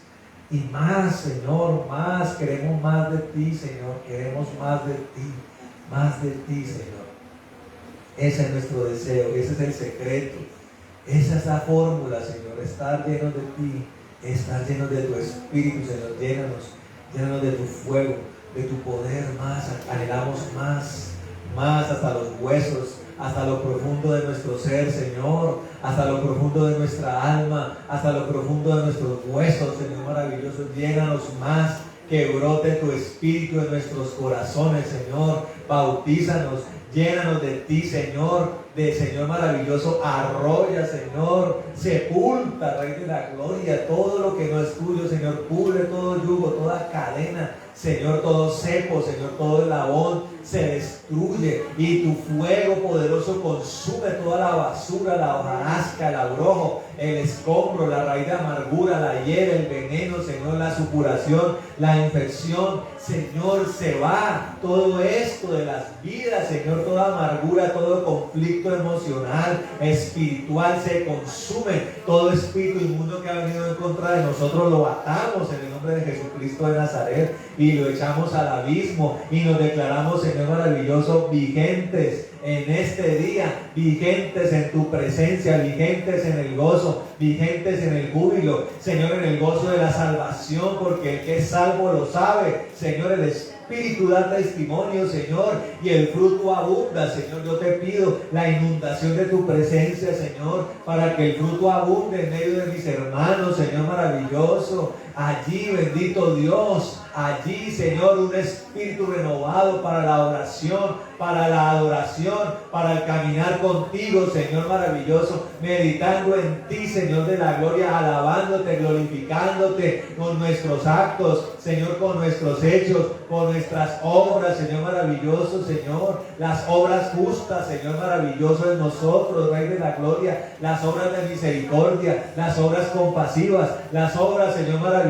y más, Señor, más. Queremos más de ti, Señor. Queremos más de ti, Señor. Ese es nuestro deseo, ese es el secreto, esa es la fórmula, Señor. Estar llenos de ti, estar llenos de tu Espíritu, Señor. Llénanos de tu fuego, de tu poder más. Anhelamos más hasta los huesos, hasta lo profundo de nuestro ser, Señor, hasta lo profundo de nuestra alma, hasta lo profundo de nuestros huesos, Señor maravilloso. Llénanos más, que brote tu Espíritu en nuestros corazones, Señor. Bautízanos, llénanos de ti, Señor, de Señor maravilloso. Arrolla, Señor, sepulta, Rey de la Gloria, todo lo que no es tuyo, Señor. Pudre todo yugo, toda cadena, Señor, todo cepo, Señor, todo eslabón se destruye y tu fuego poderoso consume toda la basura, la hojarasca, el abrojo, el escombro, la raíz de amargura, la hiel, el veneno, Señor, la supuración, la infección. Señor, se va todo esto de las vidas, Señor, toda amargura, todo conflicto emocional, espiritual, se consume. Todo espíritu inmundo que ha venido en contra de nosotros lo atamos en el nombre de Jesucristo de Nazaret y lo echamos al abismo y nos declaramos, Señor maravilloso, vigentes en este día, vigentes en tu presencia, vigentes en el gozo, vigentes en el júbilo, Señor, en el gozo de la salvación, porque el que es salvo lo sabe, Señor. El Espíritu da testimonio, Señor, y el fruto abunda, Señor. Yo te pido la inundación de tu presencia, Señor, para que el fruto abunde en medio de mis hermanos, Señor maravilloso. Allí, bendito Dios, allí, Señor, un espíritu renovado para la oración, para la adoración, para el caminar contigo, Señor maravilloso, meditando en ti, Señor de la gloria, alabándote, glorificándote con nuestros actos, Señor, con nuestros hechos, con nuestras obras, Señor maravilloso, Señor, las obras justas, Señor maravilloso en nosotros, Rey de la gloria, las obras de misericordia, las obras compasivas, las obras, Señor maravilloso,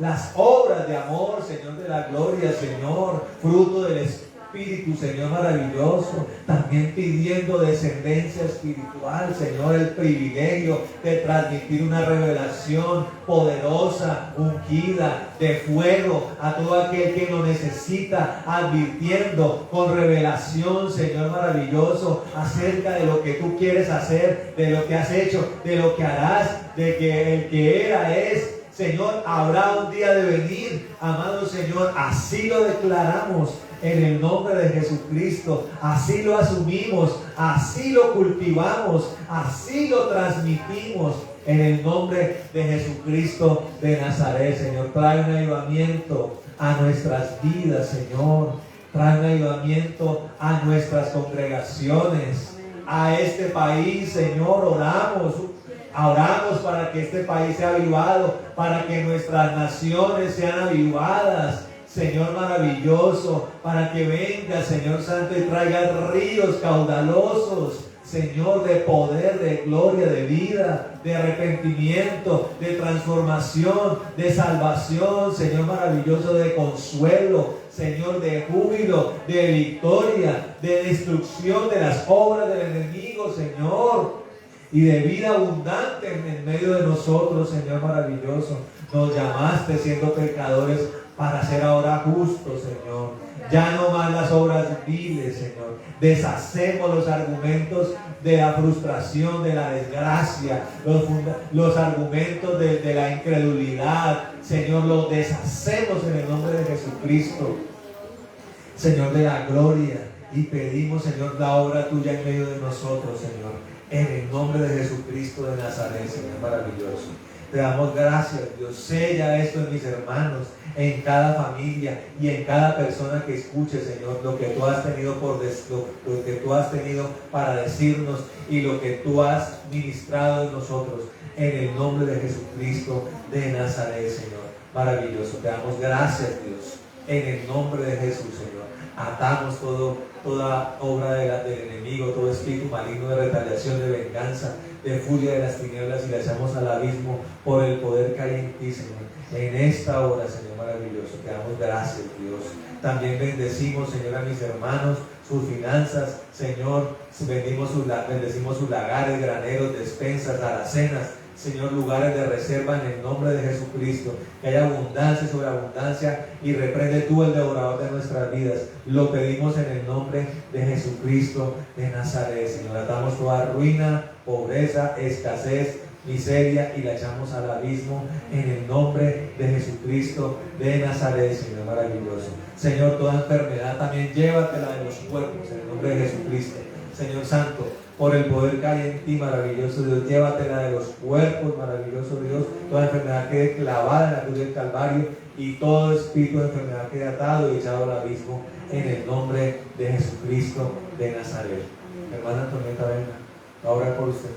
las obras de amor, Señor de la gloria, Señor, fruto del Espíritu, Señor maravilloso, también pidiendo descendencia espiritual, Señor, el privilegio de transmitir una revelación poderosa, ungida, de fuego a todo aquel que lo necesita, advirtiendo con revelación, Señor maravilloso, acerca de lo que tú quieres hacer, de lo que has hecho, de lo que harás, de que el que era es, Señor, habrá un día de venir, amado Señor, así lo declaramos en el nombre de Jesucristo, así lo asumimos, así lo cultivamos, así lo transmitimos en el nombre de Jesucristo de Nazaret, Señor. Trae un avivamiento a nuestras vidas, Señor, trae un avivamiento a nuestras congregaciones, a este país, Señor. Oramos para que este país sea avivado, para que nuestras naciones sean avivadas, Señor maravilloso, para que venga, Señor Santo, y traiga ríos caudalosos, Señor, de poder, de gloria, de vida, de arrepentimiento, de transformación, de salvación, Señor maravilloso, de consuelo, Señor, de júbilo, de victoria, de destrucción de las obras del enemigo, Señor, y de vida abundante en medio de nosotros, Señor maravilloso. Nos llamaste siendo pecadores para ser ahora justos, Señor. Ya no más las obras viles, Señor. Deshacemos los argumentos de la frustración, de la desgracia, los argumentos de la incredulidad, Señor. Los deshacemos en el nombre de Jesucristo, Señor de la gloria. Y pedimos, Señor, la obra tuya en medio de nosotros, Señor. En el nombre de Jesucristo de Nazaret, Señor maravilloso. Te damos gracias, Dios. Sella esto en mis hermanos, en cada familia y en cada persona que escuche, Señor, lo que tú has tenido lo que tú has tenido para decirnos y lo que tú has ministrado en nosotros. En el nombre de Jesucristo de Nazaret, Señor maravilloso. Te damos gracias, Dios. En el nombre de Jesús, Señor. Atamos toda obra del enemigo, todo espíritu maligno de retaliación, de venganza, de furia de las tinieblas, y la echamos al abismo por el poder que hay en ti, Señor. En esta hora, Señor maravilloso, te damos gracias, Dios. También bendecimos, Señor, a mis hermanos, sus finanzas, Señor. Bendecimos sus lagares, graneros, despensas, alacenas, Señor, lugares de reserva en el nombre de Jesucristo. Que haya abundancia sobre abundancia, y reprende tú el devorador de nuestras vidas. Lo pedimos en el nombre de Jesucristo de Nazaret, Señor. Atamos toda ruina, pobreza, escasez, miseria, y la echamos al abismo en el nombre de Jesucristo de Nazaret, Señor maravilloso. Señor, toda enfermedad también llévatela de los cuerpos en el nombre de Jesucristo. Señor Santo, por el poder que hay en ti, maravilloso Dios, llévatela de los cuerpos, maravilloso Dios. Toda enfermedad quede clavada en la cruz del Calvario, y todo espíritu de enfermedad quede atado y echado al abismo en el nombre de Jesucristo de Nazaret. Hermana Antonieta, venga, va a orar por usted.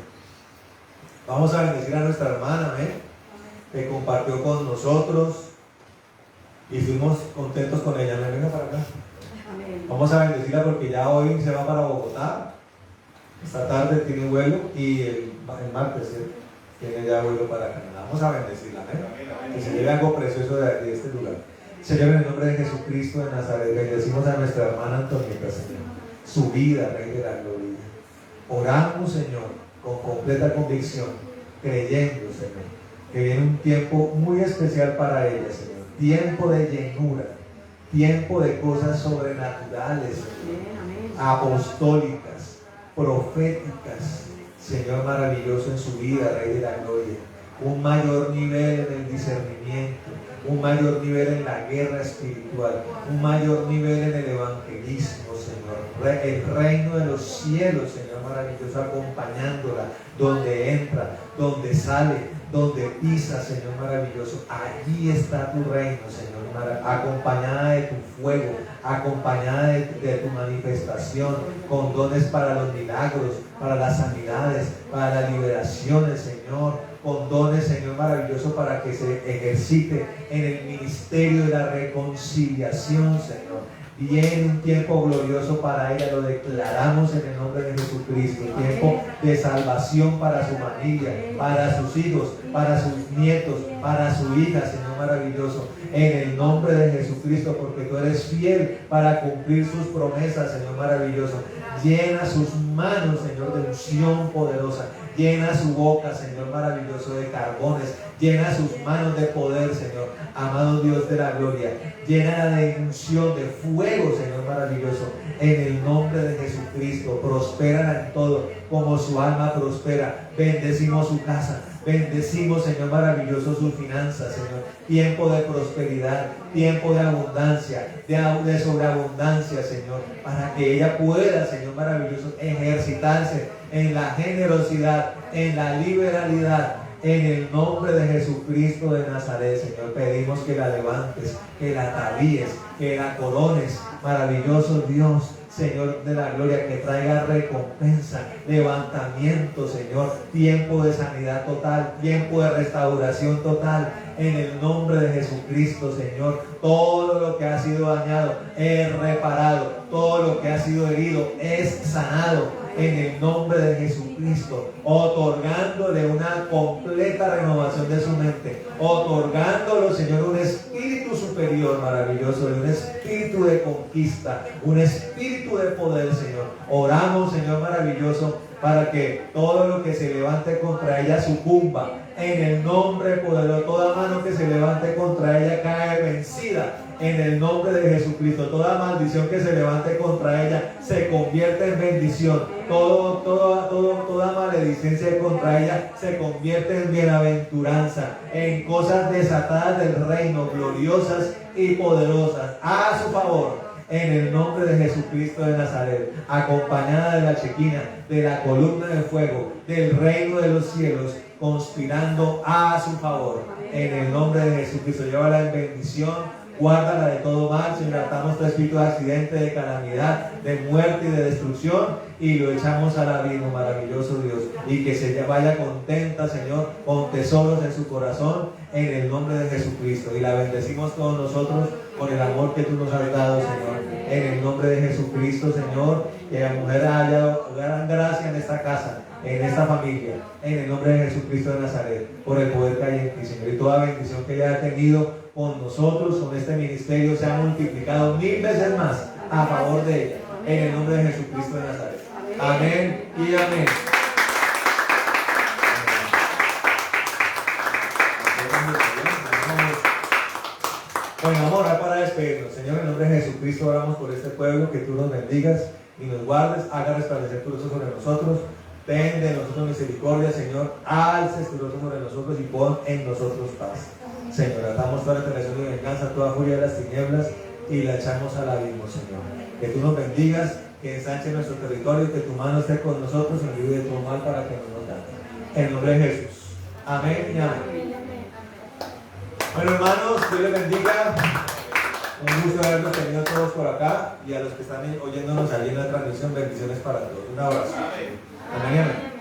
Vamos a bendecir a nuestra hermana, que compartió con nosotros y fuimos contentos con ella. Venga para acá. Vamos a bendecirla porque ya hoy se va para Bogotá. Esta tarde tiene vuelo, y el martes tiene ya vuelo para Canadá. Vamos a bendecirla, que se lleve algo precioso de este lugar. Señor, en el nombre de Jesucristo de Nazaret, bendecimos a nuestra hermana Antonieta, Señor, su vida, Rey de la Gloria. Oramos, Señor, con completa convicción, creyendo, Señor, que viene un tiempo muy especial para ella, Señor. Tiempo de llenura, tiempo de cosas sobrenaturales, Señor, apostólicas, proféticas, Señor, maravilloso en su vida, Rey de la Gloria. Un mayor nivel en el discernimiento, un mayor nivel en la guerra espiritual, un mayor nivel en el evangelismo, Señor. El reino de los cielos, Señor, maravilloso, acompañándola donde entra, donde sale, donde pisa, Señor, maravilloso. Allí está tu reino, Señor, acompañada de tu fuego, acompañada de tu manifestación, con dones para los milagros, para las sanidades, para las liberaciones, Señor, con dones, Señor, maravilloso, para que se ejercite en el ministerio de la reconciliación, Señor. Viene un tiempo glorioso para ella, lo declaramos en el nombre de Jesucristo. Tiempo de salvación para su familia, para sus hijos, para sus nietos, para su hija, Señor maravilloso. En el nombre de Jesucristo, porque tú eres fiel para cumplir sus promesas, Señor maravilloso. Llena sus manos, Señor, de unción poderosa. Llena su boca, Señor maravilloso, de carbones. Llena sus manos de poder, Señor. Amado Dios de la gloria. Llena de unción, de fuego, Señor maravilloso. En el nombre de Jesucristo. Prospera en todo, como su alma prospera. Bendecimos su casa. Bendecimos, Señor maravilloso, sus finanzas, Señor. Tiempo de prosperidad, tiempo de abundancia, de sobreabundancia, Señor. Para que ella pueda, Señor maravilloso, ejercitarse en la generosidad, en la liberalidad. En el nombre de Jesucristo de Nazaret, Señor, pedimos que la levantes, que la atavíes, que la corones. Maravilloso Dios, Señor de la gloria, que traiga recompensa, levantamiento, Señor, tiempo de sanidad total, tiempo de restauración total, en el nombre de Jesucristo, Señor. Todo lo que ha sido dañado es reparado, todo lo que ha sido herido es sanado, en el nombre de Jesucristo, otorgándole una completa renovación de su mente, otorgándole, Señor, un espíritu superior maravilloso, un espíritu de conquista, un espíritu de poder, Señor. Oramos, Señor maravilloso, para que todo lo que se levante contra ella sucumba, en el nombre poderoso. Toda mano que se levante contra ella cae vencida, en el nombre de Jesucristo. Toda maldición que se levante contra ella se convierte en bendición. Toda maledicencia contra ella se convierte en bienaventuranza, en cosas desatadas del reino, gloriosas y poderosas, a su favor. En el nombre de Jesucristo de Nazaret, acompañada de la chequina, de la columna de fuego, del reino de los cielos, conspirando a su favor. En el nombre de Jesucristo, llévala en bendición. Guárdala de todo mal, Señor. Atamos tu espíritu de accidente, de calamidad, de muerte y de destrucción, y lo echamos al abismo, maravilloso Dios. Y que se vaya contenta, Señor, con tesoros en su corazón, en el nombre de Jesucristo. Y la bendecimos todos nosotros con el amor que tú nos has dado, Señor. En el nombre de Jesucristo, Señor, que la mujer haya gran gracia en esta casa, en esta familia, en el nombre de Jesucristo de Nazaret, por el poder que hay en ti, Señor. Y toda bendición que ella ha tenido con nosotros, con este ministerio, se ha multiplicado 1000 veces más a favor de ella, en el nombre de Jesucristo de Nazaret. Amén y amén. Bueno, vamos a orar para despedirnos. Señor, en el nombre de Jesucristo oramos por este pueblo, que tú nos bendigas y nos guardes, haga resplandecer tu rostro sobre nosotros, ten de nosotros misericordia, Señor, alces tu rostro sobre nosotros y pon en nosotros paz. Señor, atamos toda la tentación de venganza, toda furia de las tinieblas y la echamos al abismo, Señor. Que tú nos bendigas, que ensanche nuestro territorio, que tu mano esté con nosotros y libre de todo mal para que no nos dañe. En el nombre de Jesús. Amén y amén. Bueno, hermanos, Dios les bendiga. Un gusto haberlos tenido todos por acá, y a los que están oyéndonos allí en la transmisión, bendiciones para todos. Un abrazo. Amén. Amén.